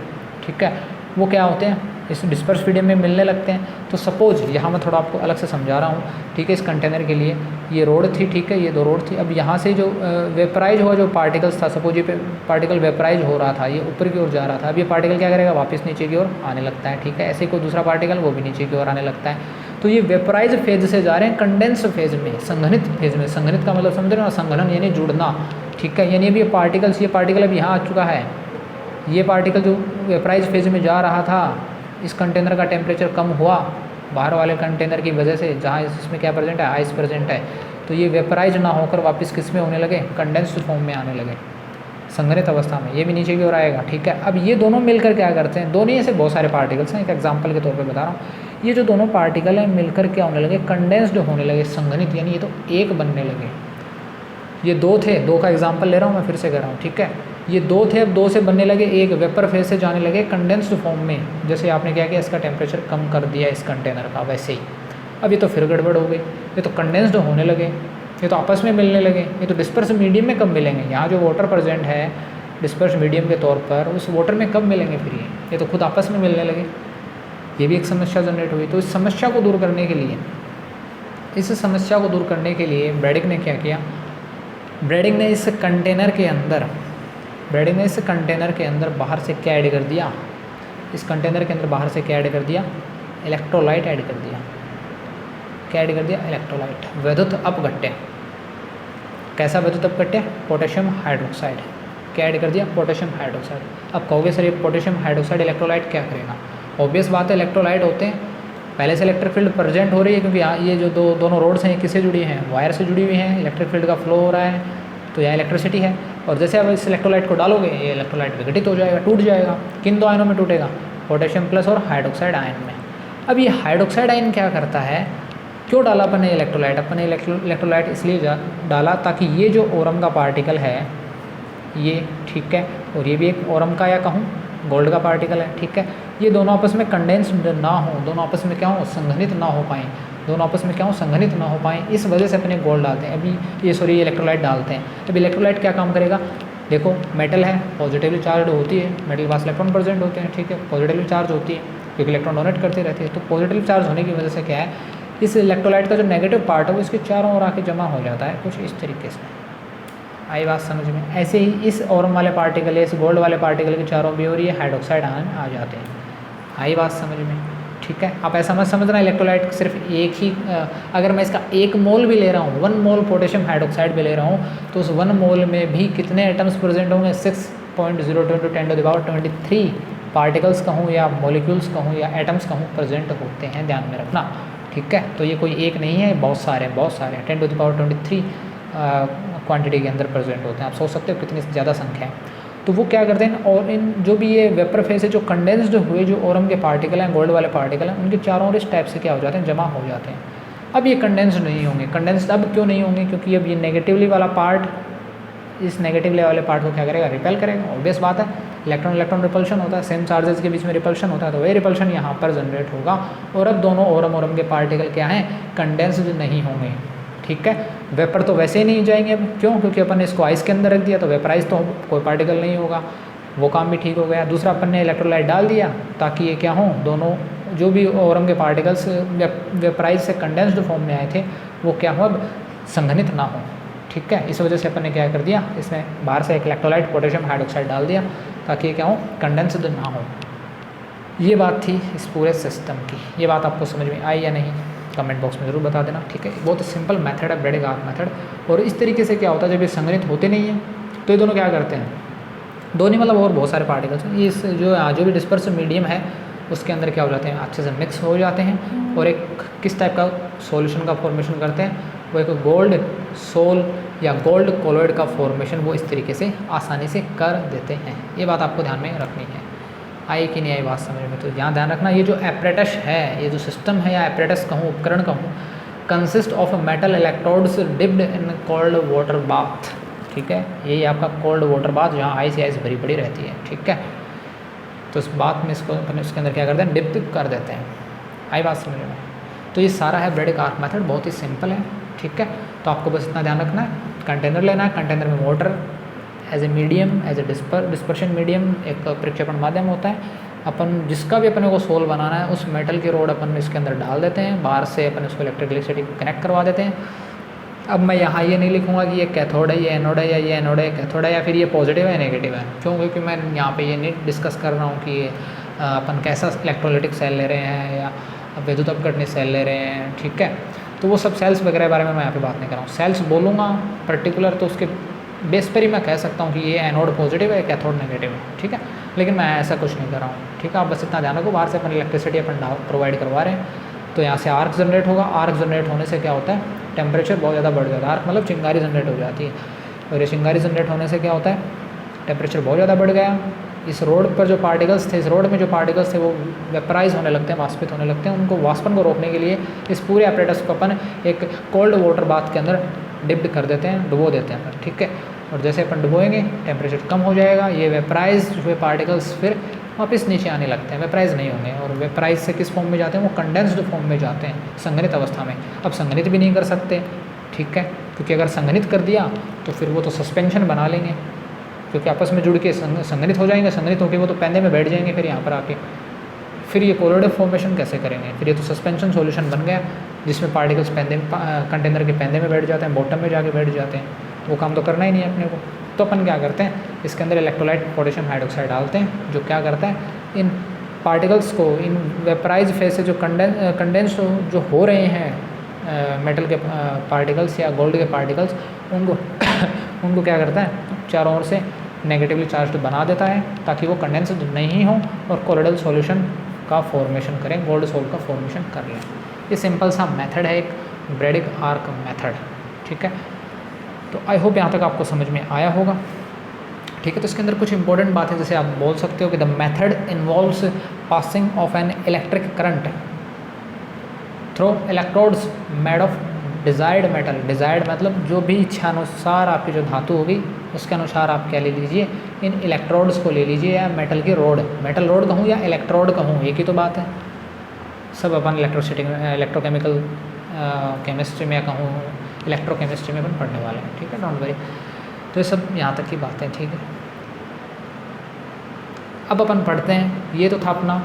ठीक है, वो क्या होते हैं, इस डिस्पर्स मीडियम में मिलने लगते हैं। तो सपोज यहाँ मैं थोड़ा आपको अलग से समझा रहा हूँ। ठीक है, इस कंटेनर के लिए ये रोड थी, ठीक है, ये दो रोड थी। अब यहाँ से जो वेपराइज हुआ जो पार्टिकल्स था, सपोज ये पार्टिकल वेपराइज हो रहा था, ये ऊपर की ओर जा रहा था। अब ये पार्टिकल क्या करेगा, वापस नीचे की ओर आने लगता है। ठीक है, ऐसे ही कोई दूसरा पार्टिकल वो भी नीचे की ओर आने लगता है। तो ये वेपराइज फेज से जा रहे हैं कंडेंस फेज में, संघनित फेज में। संघनित का मतलब समझ रहे हो ना, संघनन यानी जुड़ना। ठीक है, यानी अब ये पार्टिकल अब यहाँ आ चुका है। ये पार्टिकल जो वेपराइज फेज में जा रहा था, इस कंटेनर का टेम्परेचर कम हुआ बाहर वाले कंटेनर की वजह से, जहाँ इसमें क्या प्रेजेंट है, आइस प्रेजेंट है। तो ये वेपराइज ना होकर वापस किस में होने लगे, कंडेंस्ड फॉर्म में आने लगे, संघनित अवस्था में। ये भी नीचे की ओर आएगा। ठीक है, अब ये दोनों मिलकर क्या करते हैं, दोनों ऐसे बहुत सारे पार्टिकल्स हैं, एक एग्जाम्पल के तौर पर बता रहा हूँ। ये जो दोनों पार्टिकल हैं मिलकर क्या होने लगे, कंडेंस्ड होने लगे, संघनित, यानी ये तो एक बनने लगे। ये दो थे, दो का एग्जाम्पल ले रहा हूँ मैं, फिर से कर रहा हूँ। ठीक है, ये दो थे, अब दो से बनने लगे एक, वेपर फेज से जाने लगे कंडेंस्ड फॉर्म में। जैसे आपने क्या किया, इसका टेम्परेचर कम कर दिया इस कंटेनर का, वैसे ही अब ये तो फिर गड़बड़ हो गई। ये तो कंडेंस्ड होने लगे, ये तो आपस में मिलने लगे। ये तो डिस्पर्स मीडियम में कब मिलेंगे, यहाँ जो वाटर प्रेजेंट है डिस्पर्स मीडियम के तौर पर, उस वाटर में कब मिलेंगे फिर ये तो खुद आपस में मिलने लगे। ये भी एक समस्या जनरेट हुई। तो इस समस्या को दूर करने के लिए ब्रैडिक ने क्या किया, ब्रैडिक ने इस कंटेनर के अंदर बाहर से क्या ऐड कर दिया, इस कंटेनर के अंदर बाहर से क्या ऐड कर दिया, इलेक्ट्रोलाइट ऐड कर दिया। क्या ऐड कर दिया, इलेक्ट्रोलाइट, वैद्युत अपघट्य। कैसा वैद्युत अपघट्य, पोटेशियम हाइड्रोक्साइड। क्या ऐड कर दिया, पोटेशियम हाइड्रोक्साइड। अब कहोगे सर ये पोटेशियम हाइड्रोक्साइड इलेक्ट्रोलाइट क्या करेगा, ऑब्वियस बात है, इलेक्ट्रोलाइट होते हैं, पहले से इलेक्ट्रिक फील्ड प्रेजेंट हो रही है, क्योंकि यहाँ ये जो दोनों रोड्स हैं किससे जुड़ी हैं, वायर से जुड़ी हुई हैं, इलेक्ट्रिक फील्ड का फ्लो हो रहा है, तो यहाँ इलेक्ट्रिसिटी है। और जैसे आप इस इलेक्ट्रोलाइट को डालोगे, ये इलेक्ट्रोलाइट विघटित हो जाएगा, टूट जाएगा। किन दो आयनों में टूटेगा, पोटेशियम प्लस और हाइड्रोक्साइड आयन में। अब ये हाइड्रोक्साइड आयन क्या करता है, क्यों डाला अपन ने इलेक्ट्रोलाइट? अपन ने इलेक्ट्रोलाइट इसलिए डाला ताकि ये जो ओरम का पार्टिकल है ये, ठीक है, और ये भी एक ओरम का या कहूँ गोल्ड का पार्टिकल है, ठीक है, ये दोनों आपस में कंडेंस्ड ना हो, दोनों आपस में क्या हो, संघनित ना हो पाएँ, दोनों आपस में क्या हो, संघनित ना हो पाएँ, इस वजह से अपने गोल्ड डालते हैं। अभी ये सॉरी इलेक्ट्रोलाइट डालते हैं। अब इलेक्ट्रोलाइट क्या काम करेगा? देखो मेटल है, पॉजिटिवली चार्ज होती है, मेटल के पास इलेक्ट्रॉन प्रेजेंट होते हैं, ठीक है, पॉजिटिवली चार्ज होती है क्योंकि इलेक्ट्रॉन डोनेट करती रहती है। तो पॉजिटिव चार्ज होने की वजह से क्या है, इस इलेक्ट्रोलाइट का जो नेगेटिव पार्ट है वो इसके चारों ओर आके जमा हो जाता है, कुछ इस तरीके से। आई बात समझ में? ऐसे ही इस ओरम वाले पार्टिकल, इस गोल्ड वाले पार्टिकल के चारों भी और ये हाइड्रोक्साइड आयन आ जाते हैं। आई बात समझ में? ठीक है, आप ऐसा मत समझना इलेक्ट्रोलाइट सिर्फ एक ही, अगर मैं इसका 1 मोल भी ले रहा हूँ, 1 मोल पोटेशियम हाइड्रोक्साइड भी ले रहा हूँ, तो उस 1 मोल में भी कितने एटम्स प्रेजेंट होंगे? 6.022 पार्टिकल्स कहूँ या मॉलिक्यूल्स कहूँ या एटम्स कहूँ प्रेजेंट होते हैं, ध्यान में रखना, ठीक है। तो ये कोई एक नहीं है, बहुत सारे 1023 क्वांटिटी के अंदर प्रेजेंट होते हैं। आप सोच सकते हो कितनी ज़्यादा संख्या है। तो वो क्या करते हैं, और इन जो भी ये वेपर फेस है, जो कंडेंस्ड हुए जो ओरम के पार्टिकल हैं, गोल्ड वाले पार्टिकल हैं, उनके चारों ओर इस टाइप से क्या हो जाते हैं, जमा हो जाते हैं। अब ये कंडेंस्ड नहीं होंगे। कंडेंस्ड अब क्यों नहीं होंगे? क्योंकि अब ये नेगेटिवली वाला पार्ट इस नेगेटिवली वाले पार्ट को क्या करेगा, रिपेल करेगा। ऑब्वियस बात है, इलेक्ट्रॉन इलेक्ट्रॉन रिपल्शन होता है, सेम चार्जेस के बीच में रिपल्शन होता है, तो वही रिपल्शन यहाँ पर जनरेट होगा। और अब दोनों ओरम के पार्टिकल क्या हैं, कंडेंस्ड नहीं होंगे, ठीक है। वेपर तो वैसे ही नहीं जाएंगे अब, क्यों? क्योंकि अपन ने इसको आइस के अंदर रख दिया, तो वेपराइज तो कोई पार्टिकल नहीं होगा, वो काम भी ठीक हो गया। दूसरा, अपन ने इलेक्ट्रोलाइट डाल दिया ताकि ये क्या हो, दोनों जो भी ओरम के पार्टिकल्स वेपराइज से कंडेंस्ड फॉर्म में आए थे वो क्या हो, अब संघनित ना हो, ठीक है। इस वजह से अपन ने क्या कर दिया, इसमें बाहर से एक इलेक्ट्रोलाइट पोटेशियम हाइड्रोक्साइड डाल दिया ताकि ये क्या हो, कंडेंस्ड ना हो। ये बात थी इस पूरे सिस्टम की। ये बात आपको समझ में आई या नहीं, कमेंट बॉक्स में ज़रूर बता देना, ठीक है। बहुत सिंपल मेथड है ब्रेडिंग आर्क मेथड। और इस तरीके से क्या होता है, जब ये संघनित होते नहीं हैं तो ये दोनों क्या करते हैं, दोनों मतलब और बहुत सारे पार्टिकल्स हैं, इस जो भी डिस्पर्सिव मीडियम है उसके अंदर क्या हो जाते हैं, अच्छे से मिक्स हो जाते हैं और एक किस टाइप का सॉल्यूशन का फॉर्मेशन करते हैं, वो एक गोल्ड सोल या गोल्ड कोलॉइड का फॉर्मेशन वो इस तरीके से आसानी से कर देते हैं। ये बात आपको ध्यान में रखनी है। आई कि नहीं आई बात समझ में? तो यहाँ ध्यान रखना, ये जो एपरेटस है, ये जो सिस्टम है या एपरेटस कहूँ, उपकरण कहूँ, consist of metal electrodes dipped in cold water bath, ठीक है। यही आपका कोल्ड वाटर बाथ जहाँ आइस या आइस भरी पड़ी रहती है, ठीक है। तो इस बात में इसको इसके अंदर क्या करते हैं, डिप कर देते हैं। आई बात समझ में? तो ये सारा है ब्रेडिंग आर्क मेथड, बहुत ही सिंपल है, ठीक है। तो आपको बस इतना ध्यान रखना है, कंटेनर लेना है, कंटेनर में water as a medium, as a dispersion medium, एक प्रक्षेपण माध्यम होता है। अपन जिसका भी अपने को सोल बनाना है उस मेटल की रोड अपन इसके अंदर डाल देते हैं, बाहर से अपन इसको इलेक्ट्रिक इलेक्ट्रिसिटी कनेक्ट करवा देते हैं। अब मैं यहाँ ये नहीं लिखूँगा कि ये कैथोड है, ये एनोड है, या ये एनोड है कैथोड है, या फिर ये पॉजिटिव है नेगेटिव है। क्यों? क्योंकि मैं यहाँ पे ये नहीं डिस्कस कर रहा हूँ कि अपन कैसा इलेक्ट्रोलाइटिक सेल ले रहे हैं या विद्युत अपघटनी सेल ले रहे हैं, ठीक है। तो वो सब सेल्स वगैरह के बारे में मैं यहाँ पे बात नहीं कर रहा हूँ। सेल्स बोलूँगा पर्टिकुलर तो उसके बेस पर ही मैं कह सकता हूँ कि ये एनोड पॉजिटिव है, कैथोड नेगेटिव है, ठीक है। लेकिन मैं ऐसा कुछ नहीं कर रहा हूँ, ठीक है। आप बस इतना ध्यान रखो, बाहर से अपन इलेक्ट्रिसिटी अपन प्रोवाइड करवा रहे हैं, तो यहाँ से आर्क जनरेट होगा। आर्क जनरेट होने से क्या होता है, टेम्परेचर बहुत ज़्यादा बढ़ जाता है। आर्क मतलब चिंगारी जनरेट हो जाती है, और ये चिंगारी जनरेट होने से क्या होता है, टेम्परेचर बहुत ज़्यादा बढ़ गया। इस रोड पर जो पार्टिकल्स थे, इस रोड में जो पार्टिकल्स थे वो वेपराइज होने लगते हैं, वाष्पित होने लगते हैं। उनको वाष्पन को रोकने के लिए इस पूरे एपरेटस को अपन एक कोल्ड वाटर बाथ के अंदर डिप्ड कर देते हैं, डुबो देते हैं, ठीक है। और जैसे अपन डुबोएंगे टेम्परेचर कम हो जाएगा, ये वेपराइज हुए पार्टिकल्स फिर वापस नीचे आने लगते हैं, वेपराइज नहीं होंगे। और वेपराइज से किस फॉर्म में जाते हैं, वो कंडेंस्ड फॉर्म में जाते हैं, संघनित अवस्था में। अब संघनित भी नहीं कर सकते, ठीक है, क्योंकि अगर संघनित कर दिया तो फिर वो तो सस्पेंशन बना लेंगे, क्योंकि आपस में जुड़ के संघनित हो जाएंगे। संघनित होकर वो तो पैंदे में बैठ जाएंगे, फिर यहाँ पर आके फिर ये कोलोइड फॉर्मेशन कैसे करेंगे, फिर ये तो सस्पेंशन सॉल्यूशन बन गया जिसमें पार्टिकल्स पैंदे कंटेनर के पैंदे में बैठ जाते हैं, बॉटम में जाके बैठ जाते हैं। वो काम तो करना ही नहीं है अपने को। तो अपन क्या करते हैं, इसके अंदर इलेक्ट्रोलाइट पोटेशियम हाइड्रोक्साइड डालते हैं, जो क्या करता है, इन पार्टिकल्स को, इन वेपराइज फेज से जो कंडेंस जो हो रहे हैं मेटल के पार्टिकल्स या गोल्ड के पार्टिकल्स, उनको क्या करता है, चारों ओर से नेगेटिवली चार्ज बना देता है ताकि वो कंडेंस्ड नहीं हो और कोलोइडल सॉल्यूशन का फॉर्मेशन करें, गोल्ड सोल का फॉर्मेशन कर लें। ये सिंपल सा मेथड है, एक ब्रेडिंग आर्क मेथड, ठीक है। तो आई होप यहाँ तक आपको समझ में आया होगा, ठीक है। तो इसके अंदर कुछ इंपॉर्टेंट बात है, जैसे आप बोल सकते हो कि the method involves passing of an electric current throw electrodes made of desired metal, desired मतलब जो भी इच्छानुसार आपकी जो धातु होगी उसके अनुसार आप क्या ले लीजिए, इन इलेक्ट्रोड्स को ले लीजिए, या मेटल की रोड, मेटल रोड कहूँ या इलेक्ट्रोड कहूँ एक ही तो बात है। सब अपन इलेक्ट्रोसिटी में, इलेक्ट्रोकेमिकल केमिस्ट्री में कहूँ, इलेक्ट्रोकेमिस्ट्री में अपन पढ़ने वाले हैं, ठीक है, डोंट वरी। तो ये सब यहाँ तक की बातें, ठीक है। अब अपन पढ़ते हैं, ये तो था अपना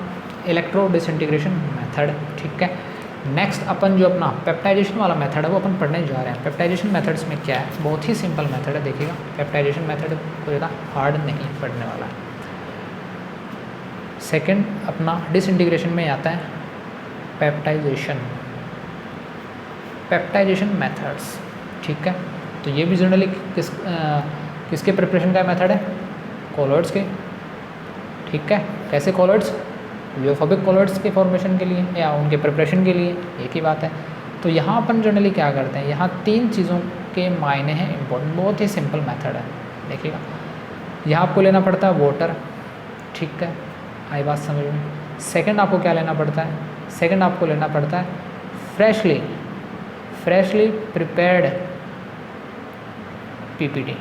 इलेक्ट्रो डिसइंटीग्रेशन मेथड, ठीक है। नेक्स्ट अपन जो अपना पेप्टाइजेशन वाला मेथड है वो अपन पढ़ने जा रहे हैं। पेप्टाइजेशन मेथड्स में क्या है, बहुत ही सिंपल मेथड है, देखिएगा। पेप्टाइजेशन मेथड कोई ज़्यादा हार्ड नहीं पढ़ने वाला है। सेकंड अपना डिसइंटीग्रेशन में आता है पेप्टाइजेशन, पेप्टाइजेशन मेथड्स, ठीक है। तो ये भी जनरली किसके प्रिपरेशन का मेथड है, कोलॉइड्स के, ठीक है। कैसे कोलॉइड्स, लियोफोबिक कोलॉइड्स के फॉर्मेशन के लिए या उनके प्रिपरेशन के लिए, एक ही बात है। तो यहाँ अपन जनरली क्या करते हैं, यहाँ 3 चीज़ों के मायने हैं इम्पोर्टेंट, बहुत ही सिंपल मेथड है, देखिएगा। यहाँ आपको लेना पड़ता है वाटर, ठीक है, आई बात समझ में। सेकंड आपको क्या लेना पड़ता है, सेकंड आपको लेना पड़ता है फ्रेशली प्रिपेयर्ड पीपीटी,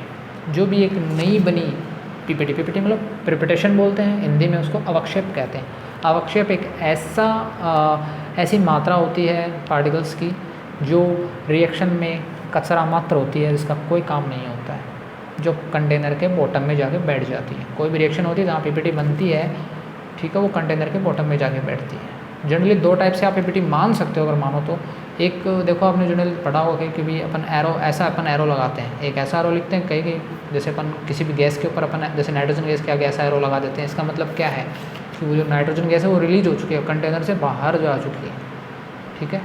जो भी एक नई बनी पीपीटी, पीपीटी मतलब प्रिपरेशन बोलते हैं हिंदी में, उसको अवक्षेप कहते हैं। अवक्षेप एक ऐसी मात्रा होती है पार्टिकल्स की जो रिएक्शन में कचरा मात्र होती है, जिसका कोई काम नहीं होता है, जो कंटेनर के बॉटम में जाके बैठ जाती है। कोई भी रिएक्शन होती है जहाँ पीपीटी बनती है, ठीक है, वो कंटेनर के बॉटम में जाके बैठती है। जनरली 2 टाइप से आप पीपीटी मान सकते हो अगर मानो तो। एक देखो आपने जनरली पढ़ा होगा कि भी अपन एरो, ऐसा अपन एरो लगाते हैं, एक ऐसा एरो लिखते हैं, कहीं जैसे अपन किसी भी गैस के ऊपर अपन जैसे नाइट्रोजन गैस के आगे ऐसा एरो लगा देते हैं। इसका मतलब क्या है कि वो जो नाइट्रोजन गैस है वो रिलीज हो चुकी है, कंटेनर से बाहर जा चुकी है, ठीक है,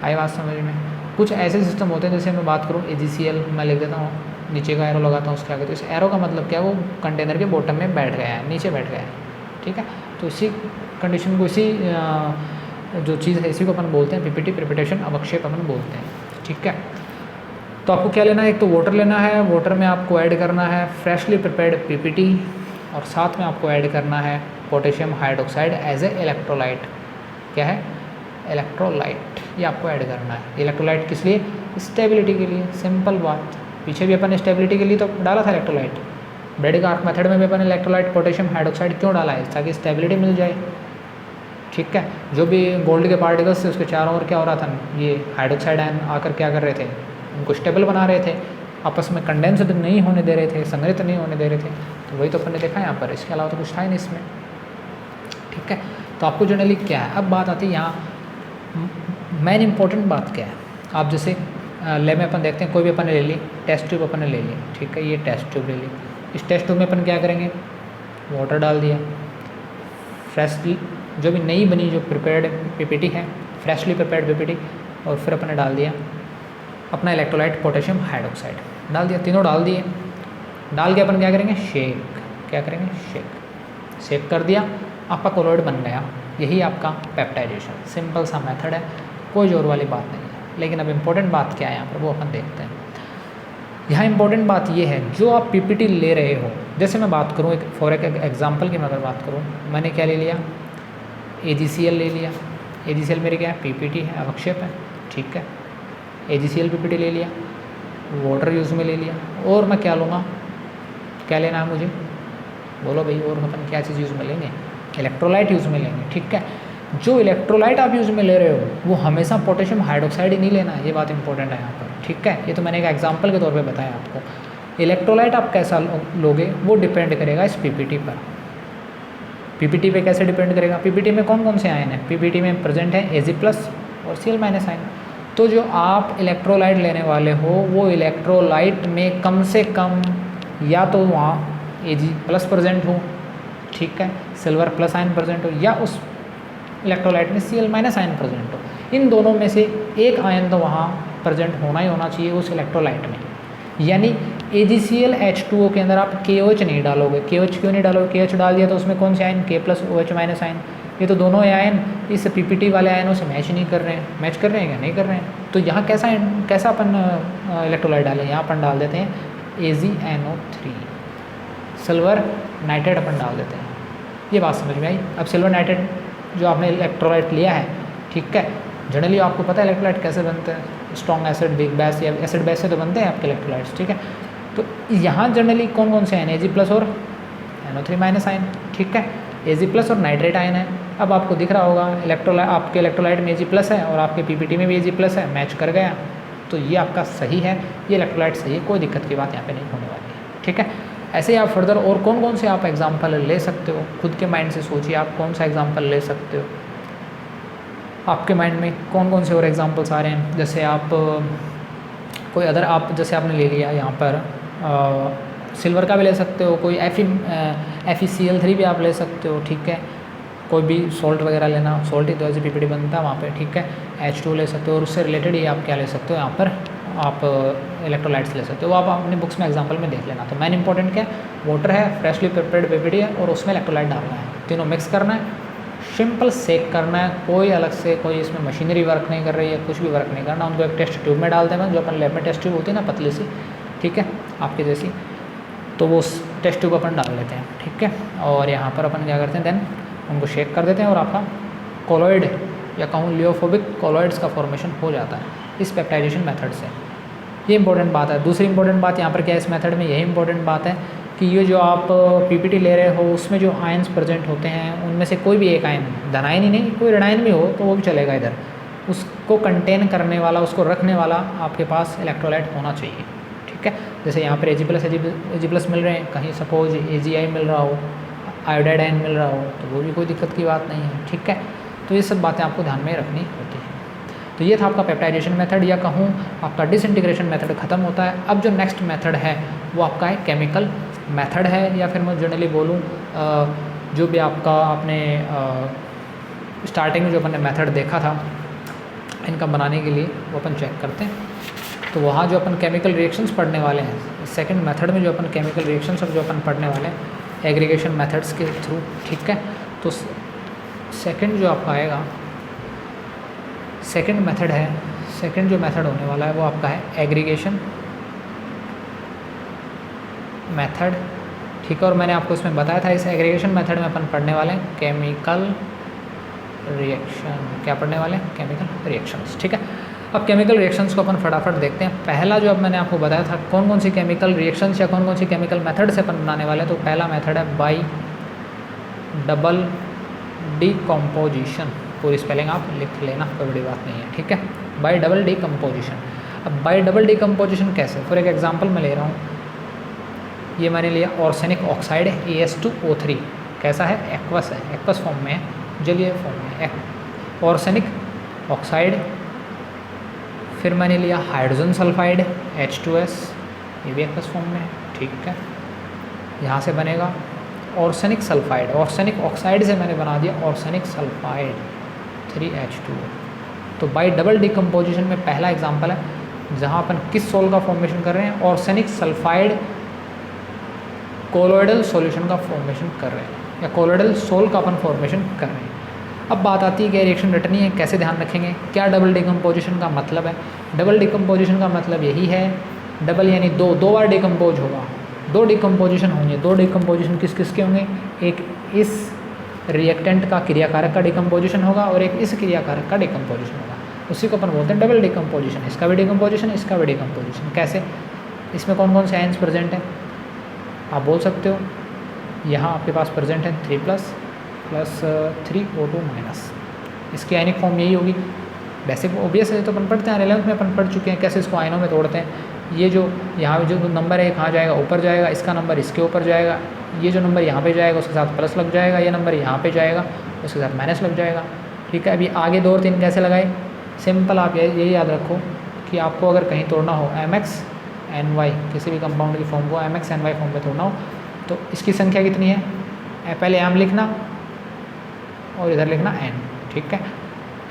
आई बात समझ में। कुछ ऐसे सिस्टम होते हैं, जैसे मैं बात करूँ AgCl मैं लिख देता हूँ, नीचे का एरो लगाता हूँ उसके आगे, तो इस एरो का मतलब क्या है, वो कंटेनर के बॉटम में बैठ गया है, नीचे बैठ गया है, ठीक है। तो इसी कंडीशन को, इसी जो चीज़ है इसी को अपन बोलते हैं पीपीटी, प्रिपरेशन अवक्षेप अपन बोलते हैं, ठीक है। तो आपको क्या लेना है, एक तो वाटर लेना है, वाटर में आपको ऐड करना है फ्रेशली प्रिपेयर्ड पीपीटी, और साथ में आपको ऐड करना है potassium hydroxide as a electrolyte. क्या है, इलेक्ट्रोलाइट, ये आपको ऐड करना है। इलेक्ट्रोलाइट किस लिए, स्टेबिलिटी के लिए, सिंपल बात। पीछे भी अपन स्टेबिलिटी के लिए तो डाला था इलेक्ट्रोलाइट, ब्रेड कार्क मेथड में भी अपन इलेक्ट्रोलाइट पोटेशियम हाइड्रोक्साइड क्यों डाला है, ताकि स्टेबिलिटी मिल जाए, ठीक है। जो भी गोल्ड के पार्टिकल्स थे उसके चारों ओर क्या हो रहा था, ये हाइड्रोक्साइड आयन आकर क्या कर रहे थे, उनको स्टेबल बना रहे थे, आपस में कंडेंस नहीं होने दे रहे थे, संग्रहित नहीं होने दे रहे थे। तो वही तो अपन ने देखा यहाँ पर, इसके अलावा तो कुछ था ही नहीं इसमें, ठीक है। तो आपको जनरली क्या है, अब बात आती है यहाँ मेन इंपॉर्टेंट बात क्या है। आप जैसे लैब में अपन देखते हैं, कोई भी अपन ने ले ली टेस्ट ट्यूब, अपन ने ले ली, ठीक है, ये टेस्ट ट्यूब ले ली। इस टेस्ट ट्यूब में अपन क्या करेंगे, वाटर डाल दिया, फ्रेशली जो भी नई बनी जो प्रिपेयर्ड पीपीटी है, फ्रेशली प्रिपेयर्ड पीपीटी, और फिर अपन ने डाल दिया अपना इलेक्ट्रोलाइट पोटेशियम हाइड्रोक्साइड, डाल दिया, तीनों डाल दिए। डाल के अपन क्या करेंगे, शेक, क्या करेंगे, शेक कर दिया, आपका कोलॉइड बन गया। यही आपका पेप्टाइजेशन, सिंपल सा मेथड है, कोई जोर वाली बात नहीं है। लेकिन अब इम्पोर्टेंट बात क्या है यहाँ पर, वो अपन देखते हैं। यहाँ इम्पोर्टेंट बात ये है, जो आप पीपीटी ले रहे हो, जैसे मैं बात करूँ एक फॉर एग्जाम्पल की मैं अगर बात करूँ, मैंने क्या ले लिया, AgCl ले लिया। AgCl मेरी क्या है, पीपीटी है, अवक्षेप है, ठीक है। AgCl पीपीटी ले लिया, वाटर यूज़ में ले लिया, और मैं क्या लूँगा, क्या लेना है मुझे, बोलो भाई, और अपन क्या चीज़ यूज़ में लेंगे, इलेक्ट्रोलाइट यूज़ में लेंगे, ठीक है। जो इलेक्ट्रोलाइट आप यूज़ में ले रहे हो वो हमेशा पोटेशियम हाइड्रोक्साइड ही नहीं लेना है, ये बात इंपॉर्टेंट है यहाँ पर, ठीक है। ये तो मैंने एक एग्जांपल के तौर पे बताया आपको। इलेक्ट्रोलाइट आप कैसा लोगे वो डिपेंड करेगा इस पीपीटी पर। पीपीटी पे कैसे डिपेंड करेगा, पीपीटी में कौन कौन से आयन हैं, पीपीटी में प्रेजेंट है Ag+ और Cl- आयन। तो जो आप इलेक्ट्रोलाइट लेने वाले हो वो इलेक्ट्रोलाइट में कम से कम या तो वहाँ Ag+ प्रेजेंट हो, ठीक है, सिल्वर प्लस आयन प्रेजेंट हो, या उस इलेक्ट्रोलाइट में Cl- आयन प्रेजेंट हो। इन दोनों में से एक आयन तो वहाँ प्रेजेंट होना ही होना चाहिए उस इलेक्ट्रोलाइट में। यानी AgCl H2O के अंदर आप KOH नहीं डालोगे। KOH क्यों नहीं डालोगे, KOH डाल दिया तो उसमें कौन से आयन, K+OH- आयन, ये तो दोनों आयन इस पीपीटी वाले आयनों से मैच नहीं कर रहे हैं, मैच कर रहे हैं क्या, नहीं कर रहे हैं। तो यहाँ कैसा अपन इलेक्ट्रोलाइट डालें, यहाँ अपन डाल देते हैं AgNO3, सिल्वर नाइट्रेट अपन डाल देते हैं। ये बात समझ में आई। अब सिल्वर नाइट्रेट जो आपने इलेक्ट्रोलाइट लिया है, ठीक है, जनरली आपको पता है इलेक्ट्रोलाइट कैसे बनते हैं, स्ट्रॉन्ग एसिड, वीक बेस या एसिड बेस से तो बनते हैं आपके इलेक्ट्रोलाइट्स, ठीक है। तो यहाँ जनरली कौन कौन से हैं, Ag+ और NO3- आयन, ठीक है। Ag+ और नाइट्रेट आयन है। अब आपको दिख रहा होगा इलेक्ट्रोलाइट, आपके इलेक्ट्रोलाइट में Ag+ है और आपके PPT में भी Ag+ है, मैच कर गया, तो ये आपका सही है, ये इलेक्ट्रोलाइट सही है, कोई दिक्कत की बात यहाँ पे नहीं होने वाली है, ठीक है। ऐसे ही आप फर्दर और कौन कौन से आप एग्जाम्पल ले सकते हो, खुद के माइंड से सोचिए आप कौन सा एग्जाम्पल ले सकते हो, आपके माइंड में कौन कौन से और एग्जाम्पल्स आ रहे हैं। जैसे आप कोई अदर, आप जैसे आपने ले लिया यहाँ पर सिल्वर का भी ले सकते हो, कोई FeCl3 भी आप ले सकते हो, ठीक है। कोई भी सॉल्ट वगैरह लेना, सॉल्ट ही तो ऐसे PPT बनता है वहाँ पे, ठीक है। H2 ले सकते हो, और उससे रिलेटेड ही आप क्या ले सकते हो, यहाँ पर आप इलेक्ट्रोलाइट्स ले सकते हो, वो आप अपनी बुक्स में एग्जांपल में देख लेना। तो मेन इंपॉर्टेंट क्या है, वाटर है, फ्रेशली प्रिपेयर्ड PPT है, और उसमें इलेक्ट्रोलाइट डालना है, तीनों मिक्स करना है, सिंपल सेक करना है, कोई अलग से कोई इसमें मशीनरी वर्क नहीं कर रही है, कुछ भी वर्क नहीं करना। उनको एक टेस्ट ट्यूब में डालते हैं, जो अपन लैब में टेस्ट ट्यूब होती है ना, पतली सी, ठीक है, आपके जैसी, तो वो टेस्ट ट्यूब अपन डाल लेते हैं, ठीक है। और यहाँ पर अपन क्या करते हैं, देन उनको शेक कर देते हैं और आपका कोलॉइड या कहूँ लियोफोबिक कोलॉइड्स का फॉर्मेशन हो जाता है इस पेप्टाइजेशन मेथड से। ये इंपॉर्टेंट बात है। दूसरी इंपॉर्टेंट बात यहाँ पर क्या है इस मेथड में, यही इंपॉर्टेंट बात है कि ये जो आप PPT ले रहे हो उसमें जो आयन्स प्रेजेंट होते हैं उनमें से कोई भी एक आयन, धनायन ही नहीं, कोई ऋणायन भी हो तो वो भी चलेगा इधर, उसको कंटेन करने वाला, उसको रखने वाला आपके पास इलेक्ट्रोलाइट होना चाहिए, ठीक है। जैसे यहाँ पर Ag+ मिल रहे हैं, कहीं सपोज AgI मिल रहा हो, आयोडाइड आयन मिल रहा हो, तो वो भी कोई दिक्कत की बात नहीं है, ठीक है। तो ये सब बातें आपको ध्यान में रखनी होती है। तो ये था आपका पेप्टाइजेशन मेथड, या कहूँ आपका डिसइंटीग्रेशन मेथड खत्म होता है। अब जो नेक्स्ट मेथड है वो आपका है केमिकल मेथड है, या फिर मैं जनरली बोलूँ जो भी आपका आपने स्टार्टिंग में जो अपन ने मेथड देखा था इनका बनाने के लिए, वो अपन चेक करते हैं। तो वहाँ जो अपन केमिकल रिएक्शंस पढ़ने वाले हैं सेकंड मेथड में, जो अपन केमिकल रिएक्शंस और जो अपन पढ़ने वाले हैं एग्रीगेशन मेथड्स के थ्रू, ठीक है। तो सेकंड जो आपका आएगा, सेकंड मेथड है, सेकंड जो मेथड होने वाला है वो आपका है एग्रीगेशन मेथड, ठीक है। और मैंने आपको इसमें बताया था इस एग्रीगेशन मेथड में अपन पढ़ने वाले हैं केमिकल रिएक्शन, क्या पढ़ने वाले हैं, केमिकल रिएक्शंस, ठीक है। अब केमिकल रिएक्शंस को अपन फटाफट देखते हैं। पहला जो अब मैंने आपको बताया था कौन कौन सी केमिकल रिएक्शंस या कौन कौन सी केमिकल मेथड से अपन बनाने वाले हैं, तो पहला मेथड है बाई डबल डिकम्पोजिशन। पूरी स्पेलिंग आप लिख लेना, कोई बड़ी बात नहीं है, ठीक है। By double decomposition. अब बाई डबल डिकम्पोजिशन कैसे, फॉर एक एग्जांपल मैं ले रहा हूँ, ये मैंने लिया ऑर्सेनिक ऑक्साइड है AS2O3, कैसा है, एक्वस है, एक्वस फॉर्म में है, जलीय फॉर्म में है ऑर्सेनिक ऑक्साइड। फिर मैंने लिया हाइड्रोजन सल्फाइड H2S, ये भी एक्वस फॉर्म में है, ठीक है। यहाँ से बनेगा ऑर्सेनिक सल्फाइड, ऑर्सेनिक ऑक्साइड से मैंने बना दिया ऑर्सेनिक सल्फाइड 3H2O। तो बाई डबल डिकम्पोजिशन में पहला एग्जांपल है जहाँ अपन किस सोल का फॉर्मेशन कर रहे हैं, ऑर्सेनिक सल्फाइड कोलोइडल सॉल्यूशन का फॉर्मेशन कर रहे हैं, या कोलोइडल सोल का अपन फॉर्मेशन कर रहे हैं। अब बात आती है कि रिएक्शन रटनी है, कैसे ध्यान रखेंगे, क्या डबल डिकम्पोजिशन का मतलब है। डबल डिकम्पोजिशन का मतलब यही है, डबल यानी दो बार डिकम्पोज होगा, दो डिकम्पोजिशन होंगे। दो डिकम्पोजिशन किस किस के होंगे, एक इस रिएक्टेंट का क्रियाकारक का डिकम्पोजिशन होगा और एक इस क्रियाकारक का डिकम्पोजिशन होगा, उसी को अपन बोलते हैं डबल डिकम्पोजिशन। इसका भी डिकम्पोजिशन, इसका भी डिकम्पोजिशन। कैसे, इसमें कौन कौन से आयन्स प्रेजेंट हैं आप बोल सकते हो, यहाँ आपके पास प्रेजेंट है 3+ + 3O2-। इसकी आयनिक फॉर्म यही होगी, बेसिक ओबियस है, तो अपन पढ़ते हैं, 11th में अपन पढ़ चुके हैं कैसे इसको आयनों में तोड़ते हैं। ये जो यहाँ जो नंबर है कहाँ जाएगा, ऊपर जाएगा, इसका नंबर इसके ऊपर जाएगा, ये जो नंबर यहाँ पे जाएगा उसके साथ प्लस लग जाएगा, ये नंबर यहाँ पे जाएगा उसके साथ माइनस लग जाएगा, ठीक है। अभी आगे 2 और 3 कैसे लगाए, सिंपल, आप यही याद रखो कि आपको अगर कहीं तोड़ना हो MXNY, किसी भी कंपाउंड की फॉर्म को MXNY फॉर्म में तोड़ना हो, तो इसकी संख्या कितनी है, पहले M लिखना और इधर लिखना N, ठीक है।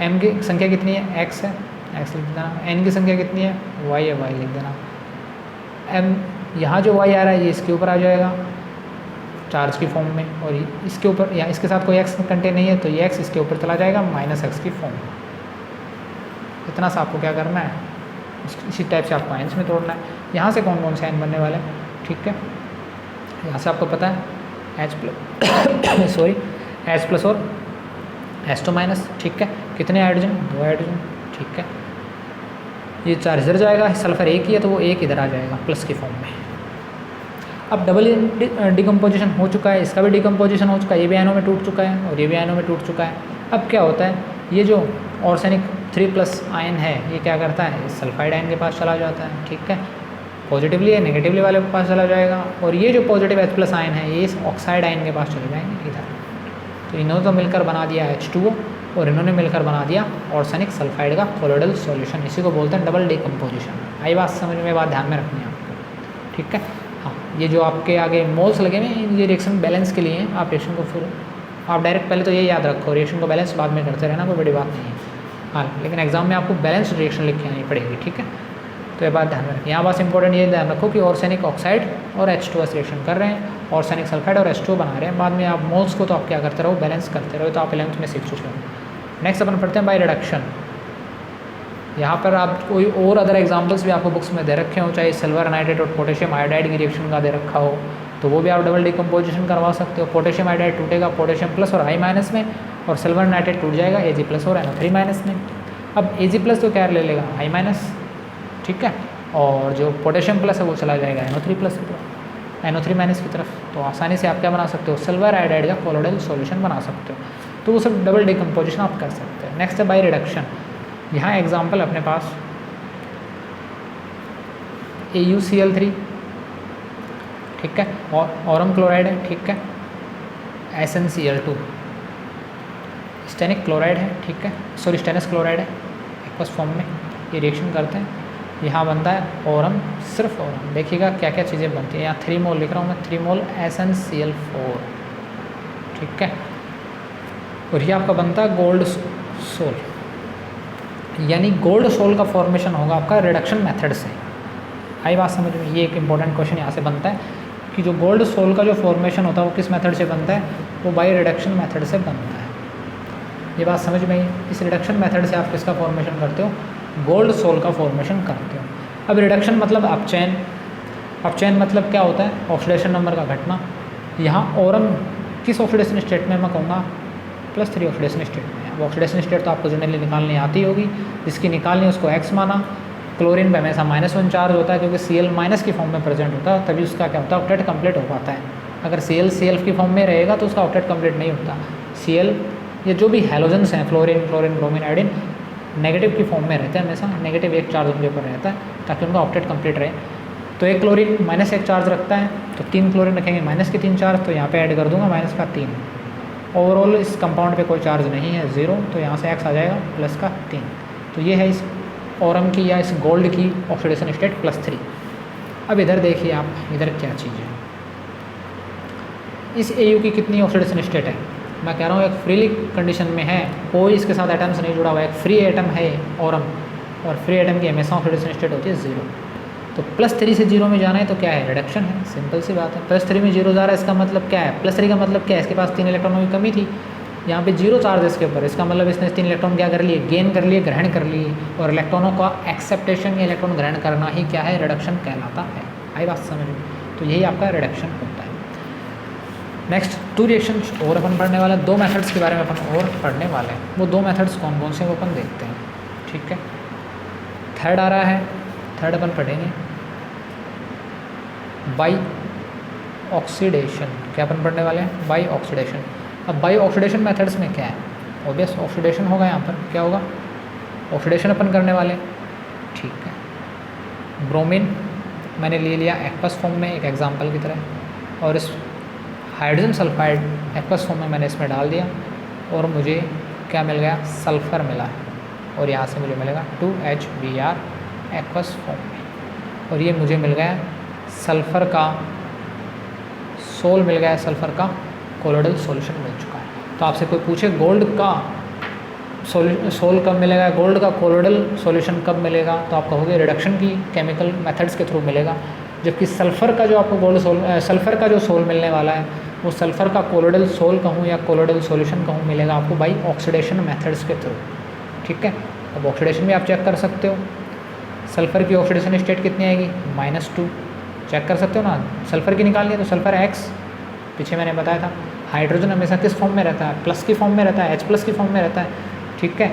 M की संख्या कितनी है, X है, X लिख देना। N की संख्या कितनी है, Y है, Y लिख देना। M यहाँ जो Y आ रहा है ये इसके ऊपर आ जाएगा चार्ज की फॉर्म में, और इसके ऊपर या इसके साथ कोई X कंटेन नहीं है तो ये X इसके ऊपर चला जाएगा -X की फॉर्म में। इतना सा आपको क्या करना है, इसी टाइप से आपको आयन्स में तोड़ना है। यहाँ से कौन कौन से आयन बनने वाले हैं, ठीक है। यहाँ से आपको पता है H+ और H2-, ठीक है। कितने हाइड्रोजन, 2 हाइड्रोजन, ठीक है, ये चार्ज इधर जाएगा, सल्फर एक ही है तो वो एक इधर आ जाएगा प्लस की फॉर्म में। अब डबल डिकम्पोजिशन हो चुका है, इसका भी डिकम्पोजिशन हो चुका है, ये भी आयनों में टूट चुका है और ये भी आयनों में टूट चुका है। अब क्या होता है, ये जो ऑर्सेनिक 3+ आयन है ये क्या करता है, सल्फाइड आयन के पास चला जाता है। ठीक है, पॉजिटिवली या नेगेटिवली वाले के पास चला जाएगा, और ये जो पॉजिटिव H+ आयन है ये इस ऑक्साइड आयन के पास चले जाएंगे इधर। तो इन्होंने तो मिलकर बना दिया H2O और इन्होंने मिलकर बना दिया ऑर्सेनिक सल्फाइड का कोलोइडल सॉल्यूशन। इसी को बोलते हैं डबल डिकम्पोजिशन। आई बात समझ में, बात ध्यान में रखनी है आपको। ठीक है, हाँ, ये जो आपके आगे मोल्स लगे हुए ये रिएक्शन बैलेंस के लिए हैं। आप रिएक्शन को फिर आप डायरेक्ट पहले तो ये याद रखो, रिएक्शन को बैलेंस बाद में करते रहना, कोई बड़ी बात नहीं है। हाँ, लेकिन एग्जाम में आपको बैलेंस रिएक्शन लिख के आनी पड़ेगी। ठीक है, तो ये बात ध्यान में रखें। यहाँ बस इंपॉर्टेंट ये ध्यान रखो कि ऑर्सेनिक ऑक्साइड और H2S रिएक्शन कर रहे हैं, ऑर्सेनिक सल्फाइड और H2O बना रहे हैं। बाद में आप मोल्स को तो आप क्या करते रहो, बैलेंस करते रहो। तो आप 11th में सीख चुके हो। नेक्स्ट अपन पढ़ते हैं बाय रिडक्शन। यहाँ पर आप कोई और अदर एग्जाम्पल्स भी आपको बुक्स में दे रखे हो, चाहे सिल्वर नाइट्रेट और पोटेशियम आयोडाइड की रिएक्शन का दे रखा हो तो वो भी आप डबल डिकम्पोजिशन करवा सकते हो। पोटेशियम आयोडाइड टूटेगा पोटेशियम प्लस और I- में, और सिल्वर नाइट्रेट टूट जाएगा Ag+ और NO3- में। अब Ag+ तो क्या ले लेगा, I-, ठीक है, और जो पोटेशियम प्लस है वो चला जाएगा NO3+ की तरफ, NO3- की तरफ। तो आसानी से आप क्या बना सकते हो, सिल्वर आयोडाइड का कोलोइडल सॉल्यूशन बना सकते हो। तो वो सब डबल डिकम्पोजिशन आप कर सकते हैं। नेक्स्ट है बाय रिडक्शन। यहाँ एग्जाम्पल अपने पास AuCl3, ठीक है, और ऑरम क्लोराइड है, ठीक है, SnCl2 स्टेनिक क्लोराइड है, ठीक है, सॉरी स्टेनस क्लोराइड है, एक्वस फॉर्म में ये रिएक्शन करते हैं। यहाँ बनता है ऑरम, सिर्फ ऑरम। देखिएगा क्या क्या चीज़ें बनती हैं। यहाँ 3 मोल लिख रहा हूँ मैं, 3 मोल SnCl4, ठीक है, और ये आपका बनता है गोल्ड सोल, यानी गोल्ड सोल का फॉर्मेशन होगा आपका रिडक्शन मेथड से। आई बात समझ में। ये एक इंपॉर्टेंट क्वेश्चन यहाँ से बनता है कि जो गोल्ड सोल का जो फॉर्मेशन होता है वो किस मेथड से बनता है, वो बाय रिडक्शन मेथड से बनता है। ये बात समझ में आई। इस रिडक्शन मेथड से आप किसका फॉर्मेशन करते हो, गोल्ड सोल का फॉर्मेशन करते हो। अब रिडक्शन मतलब अपचयन। अपचयन मतलब क्या होता है, ऑक्सीडेशन नंबर का घटना। यहाँ ऑरम किस ऑक्सीडेशन स्टेट में मैं कहूँगा, +3 ऑक्सीडेशन स्टेट में। अब ऑक्सीडेशन स्टेट तो आपको जनरली निकालनी आती होगी, जिसकी निकालनी उसको X माना। क्लोरीन में हमेशा -1 चार्ज होता है क्योंकि Cl- की फॉर्म में प्रेजेंट होता है, तभी उसका क्या होता है, ऑक्टेट कंप्लीट हो पाता है। अगर Cl की फॉर्म में रहेगा तो उसका ऑक्टेट कंप्लीट नहीं होता। Cl ये जो भी हैलोजेंस हैं, fluorine, chlorine, bromine, iodine, negative की फॉर्म में रहते हैं हमेशा, नेगेटिव 1 चार्ज उनके ऊपर रहता है ताकि उनका ऑक्टेट कंप्लीट रहे। तो एक क्लोरीन -1 चार्ज रखता है, तो 3 क्लोरीन रखेंगे -3 चार्ज, तो यहाँ पे ऐड कर दूंगा -3। ओवरऑल इस कंपाउंड पे कोई चार्ज नहीं है, 0, तो यहाँ से X आ जाएगा +3। तो ये है इस ऑरम की या इस गोल्ड की ऑक्सीडेशन स्टेट +3। अब इधर देखिए आप, इधर क्या चीज़ है, इस Au की कितनी ऑक्सीडेशन स्टेट है, मैं कह रहा हूँ एक फ्रीली कंडीशन में है, कोई इसके साथ एटम्स नहीं जुड़ा हुआ है, एक फ्री एटम है ऑरम, और फ्री एटम की हमेशा ऑक्सीडेशन स्टेट होती है 0। तो +3 से 0 में जाना है तो क्या है, रिडक्शन है, सिंपल सी बात है। +3 में 0 जा रहा है, इसका मतलब क्या है, +3 का मतलब क्या है, इसके पास 3 इलेक्ट्रॉनों की कमी थी, यहाँ पे 0 चार्ज है इसके ऊपर, इसका मतलब इसने 3 इलेक्ट्रॉन क्या कर लिए, गेन कर लिए, ग्रहण कर लिए, और इलेक्ट्रॉनों का एक्सेप्टेशन या इलेक्ट्रॉन ग्रहण करना ही क्या है, रिडक्शन कहलाता है। आई बात समझ में। तो यही आपका रिडक्शन होता है। नेक्स्ट 2 रिएक्शन और अपन पढ़ने वाले हैं, 2 मेथड्स के बारे में अपन और पढ़ने वाले हैं। वो 2 मेथड्स कौन कौन से वो अपन देखते हैं, ठीक है। थर्ड आ रहा है, थर्ड अपन पढ़ेंगे बाई ऑक्सीडेशन। क्या अपन पढ़ने वाले हैं, बाई ऑक्सीडेशन। अब बाई ऑक्सीडेशन मेथड्स में क्या है, ऑब्वियस ऑक्सीडेशन होगा। यहाँ पर क्या होगा, ऑक्सीडेशन अपन करने वाले, ठीक है। ब्रोमीन मैंने ले लिया एक्वस फॉर्म में एक एग्जांपल की तरह, और इस हाइड्रोजन सल्फाइड एक्वस फॉर्म में मैंने इसमें डाल दिया, और मुझे क्या मिल गया, सल्फ़र मिला है, और यहाँ से मुझे मिलेगा 2HBr एक्वस फॉर्म में, और ये मुझे मिल गया सल्फ़र का सोल मिल गया, सल्फ़र का कोलोइडल सॉल्यूशन मिल चुका है। तो आपसे कोई पूछे गोल्ड का सोल कब मिलेगा, गोल्ड का कोलोइडल सॉल्यूशन कब मिलेगा, तो आप कहोगे रिडक्शन की केमिकल मेथड्स के थ्रू मिलेगा। जबकि सल्फ़र का जो आपको गोल्ड सोल, सल्फ़र का जो सोल मिलने वाला है, वो सल्फ़र का कोलोइडल सोल कहूँ या कोलोइडल सॉल्यूशन कहूँ, मिलेगा आपको बाई ऑक्सीडेशन मेथड्स के थ्रू, ठीक है। अब ऑक्सीडेशन भी आप चेक कर सकते हो, सल्फ़र की ऑक्सीडेशन स्टेट कितनी आएगी, -2, चेक कर सकते हो ना। सल्फ़र की निकालनी है तो सल्फ़र X, पीछे मैंने बताया था। हाइड्रोजन हमेशा किस फॉर्म में रहता है, प्लस की फॉर्म में रहता है, H+ की फॉर्म में रहता है, ठीक है।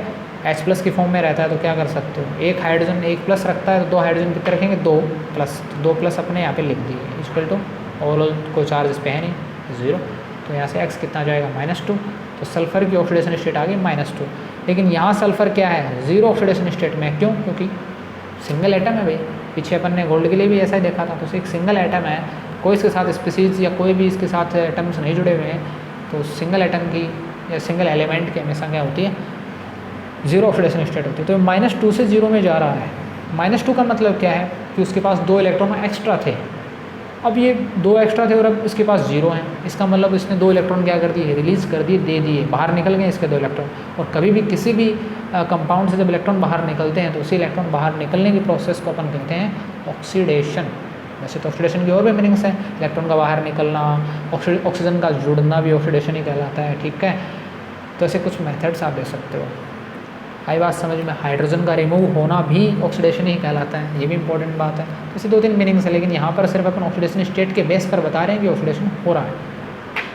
H प्लस की फॉर्म में रहता है तो क्या कर सकते हो, एक हाइड्रोजन एक प्लस रखता है तो 2 हाइड्रोजन कितने रखेंगे, 2 प्लस, तो 2 प्लस अपने यहाँ पे लिख दिए इक्वल टू ओवरऑल कोई चार्ज इस पे है नहीं 0, तो यहाँ से x कितना जाएगा -2, तो सल्फर की ऑक्सीडेशन स्टेट आ गई -2। लेकिन यहाँ सल्फर क्या है, 0 ऑक्सीडेशन स्टेट में, क्यों, क्योंकि सिंगल एटम है भाई। पीछे अपन ने गोल्ड के लिए भी ऐसा ही देखा था, तो एक सिंगल एटम है, कोई इसके साथ स्पीसीज या कोई भी इसके साथ एटम्स नहीं जुड़े हुए हैं, तो सिंगल एटम की या सिंगल एलिमेंट की हमेशा क्या होती है, 0 ऑक्सीडेशन स्टेट होती है। तो -2 से 0 में जा रहा है। -2 का मतलब क्या है कि उसके पास 2 इलेक्ट्रॉन एक्स्ट्रा थे, अब ये 2 एक्स्ट्रा थे और अब इसके पास 0 हैं, इसका मतलब इसने 2 इलेक्ट्रॉन क्या कर दिए, रिलीज़ कर दिए, दे दिए, बाहर निकल गए इसके 2 इलेक्ट्रॉन। और कभी भी किसी भी कंपाउंड से जब इलेक्ट्रॉन बाहर निकलते हैं तो उसी इलेक्ट्रॉन बाहर निकलने की प्रोसेस को अपन कहते हैं ऑक्सीडेशन। वैसे तो ऑक्सीडेशन की और भी मीनिंग्स हैं, इलेक्ट्रॉन का बाहर निकलना, ऑक्सीजन का जुड़ना भी ऑक्सीडेशन ही कहलाता है, ठीक है। तो ऐसे कुछ मेथड्स आप दे सकते हो। आई बात समझ में, हाइड्रोजन का रिमूव होना भी ऑक्सीडेशन ही कहलाता है, ये भी इंपॉर्टेंट बात है। ऐसे 2-3 मीनिंग्स है, लेकिन यहाँ पर सिर्फ अपन ऑक्सीडेशन स्टेट के बेस पर बता रहे हैं कि ऑक्सीडेशन हो रहा है।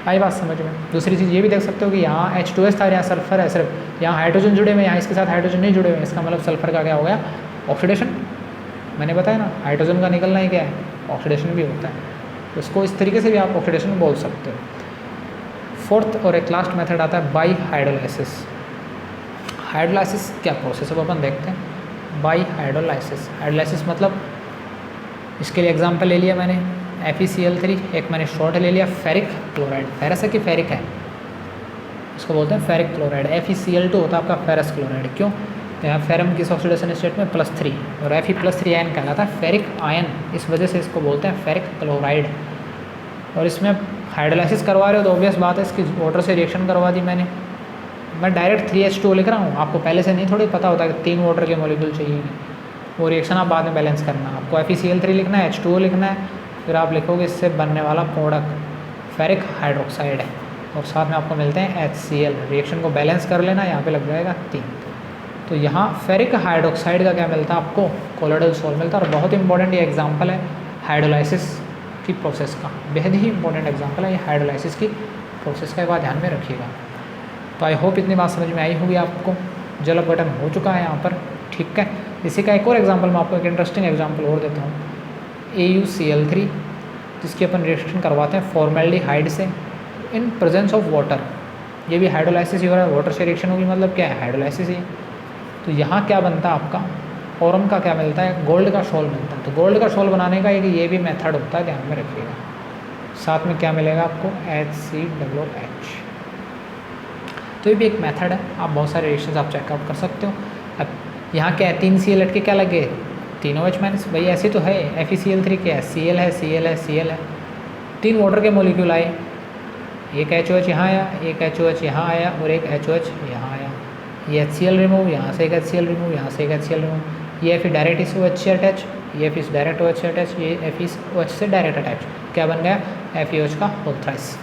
आई बात समझ में। दूसरी चीज़ ये भी देख सकते हो कि यहाँ H2S था, यहाँ सल्फर है, सिर्फ यहाँ हाइड्रोजन जुड़े हुए, यहाँ इसके साथ हाइड्रोजन नहीं जुड़े हुए, इसका मतलब सल्फर का क्या हो गया, ऑक्सीडेशन। मैंने बताया ना, हाइड्रोजन का निकलना ही क्या है, ऑक्सीडेशन भी होता है। तो इसको इस तरीके से भी आप ऑक्सीडेशन बोल सकते हो। फोर्थ और एक लास्ट मेथड आता है बाई हाइड्रोलाइसिस। हाइड्रोलाइसिस क्या प्रोसेस है वो अपन देखते हैं। बाई हाइड्रोलाइसिस, हाइड्रोलाइसिस मतलब इसके लिए एग्जांपल ले लिया मैंने FeCl3, एक मैंने शॉर्ट ले लिया फेरिक क्लोराइड। फेरस है कि फेरिक है, इसको बोलते हैं फेरिक क्लोराइड। FeCl2 होता है आपका फेरस क्लोराइड। क्यों, तो यहाँ फेरम किस ऑक्सीडेशन स्टेट में, +3, और Fe+3 आयन कहलाता है फेरिक आयन, इस वजह से इसको बोलते हैं फेरिक क्लोराइड। और इसमें हाइड्रोलाइसिस करवा रहे हो तो ऑब्वियस बात है, इसकी वाटर से रिएक्शन करवा दी मैंने। मैं डायरेक्ट 3H2O लिख रहा हूँ, आपको पहले से नहीं थोड़ी पता होता कि 3 वाटर के मॉलिक्यूल चाहिए, वो रिएक्शन आप बाद में बैलेंस करना। आपको FeCl3 लिखना है, H2O लिखना है, फिर आप लिखोगे इससे बनने वाला प्रोडक्ट फेरिक हाइड्रोक्साइड है, और साथ में आपको मिलते हैं HCl। रिएक्शन को बैलेंस कर लेना, यहाँ पे लग जाएगा 3। तो यहाँ फेरिक हाइड्रोक्साइड का क्या मिलता है आपको, कोलोइडल सोल मिलता है। और बहुत इंपॉर्टेंट ये एग्जाम्पल है हाइड्रोलाइसिस की प्रोसेस का, बेहद ही इंपॉर्टेंट एग्जाम्पल है ये हाइड्रोलाइसिस की प्रोसेस का, एक बात ध्यान में रखिएगा। तो आई होप इतनी बात समझ में आई होगी आपको। जल अपघटन हो चुका है यहाँ पर, ठीक है। इसी का एक और एग्जांपल मैं आपको एक इंटरेस्टिंग एग्जांपल और देता हूँ। AuCl3 जिसकी अपन रिएक्शन करवाते हैं फॉर्मेल्डिहाइड से इन प्रेजेंस ऑफ वाटर, ये भी हाइड्रोलाइसिस ही हो रहा है, वाटर से रिएक्शन होगी, मतलब क्या है, हाइड्रोलाइसिस ही। तो यहाँ क्या बनता है आपका, औरम का क्या मिलता है, गोल्ड का शॉल मिलता है। तो गोल्ड का शॉल बनाने का ये भी मेथड होता है, ध्यान में रखिएगा। साथ में क्या मिलेगा आपको, HCOOH। तो ये भी एक मेथड है, आप बहुत सारे रिएक्शंस आप चेकआउट कर सकते हो। अब यहाँ क्या है, 3 Cl हट के क्या लगे, तीनों H-, भाई ऐसे तो है। FeCl3 क्या है, Cl है, Cl है, Cl है। 3 वाटर के मॉलिक्यूल आए, एक HOH यहाँ आया, एक HOH यहाँ आया और एक HOH यहाँ आया। ये HCl रिमूव, यहाँ से एक HCl रिमूव, यहाँ से एक HCl रिमूव। ये Fe डायरेक्ट इस OH से अटैच, ये Fe डायरेक्ट OH से अटैच, ये Fe OH से डायरेक्ट अटैच। क्या बन गया, FeOH का होल थ्राइस।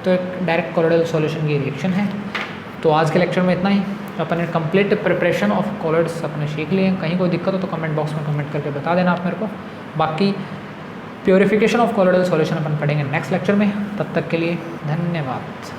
तो एक डायरेक्ट कोलोइडल सॉल्यूशन की रिएक्शन है। तो आज के लेक्चर में इतना ही। अपन ने कंप्लीट प्रिपरेशन ऑफ कोलोइड्स अपने सीख लिए। कहीं कोई दिक्कत हो तो कमेंट बॉक्स में कमेंट करके बता देना आप मेरे को। बाकी प्योरिफिकेशन ऑफ कोलोइडल सॉल्यूशन अपन पढ़ेंगे नेक्स्ट लेक्चर में। तब तक के लिए धन्यवाद।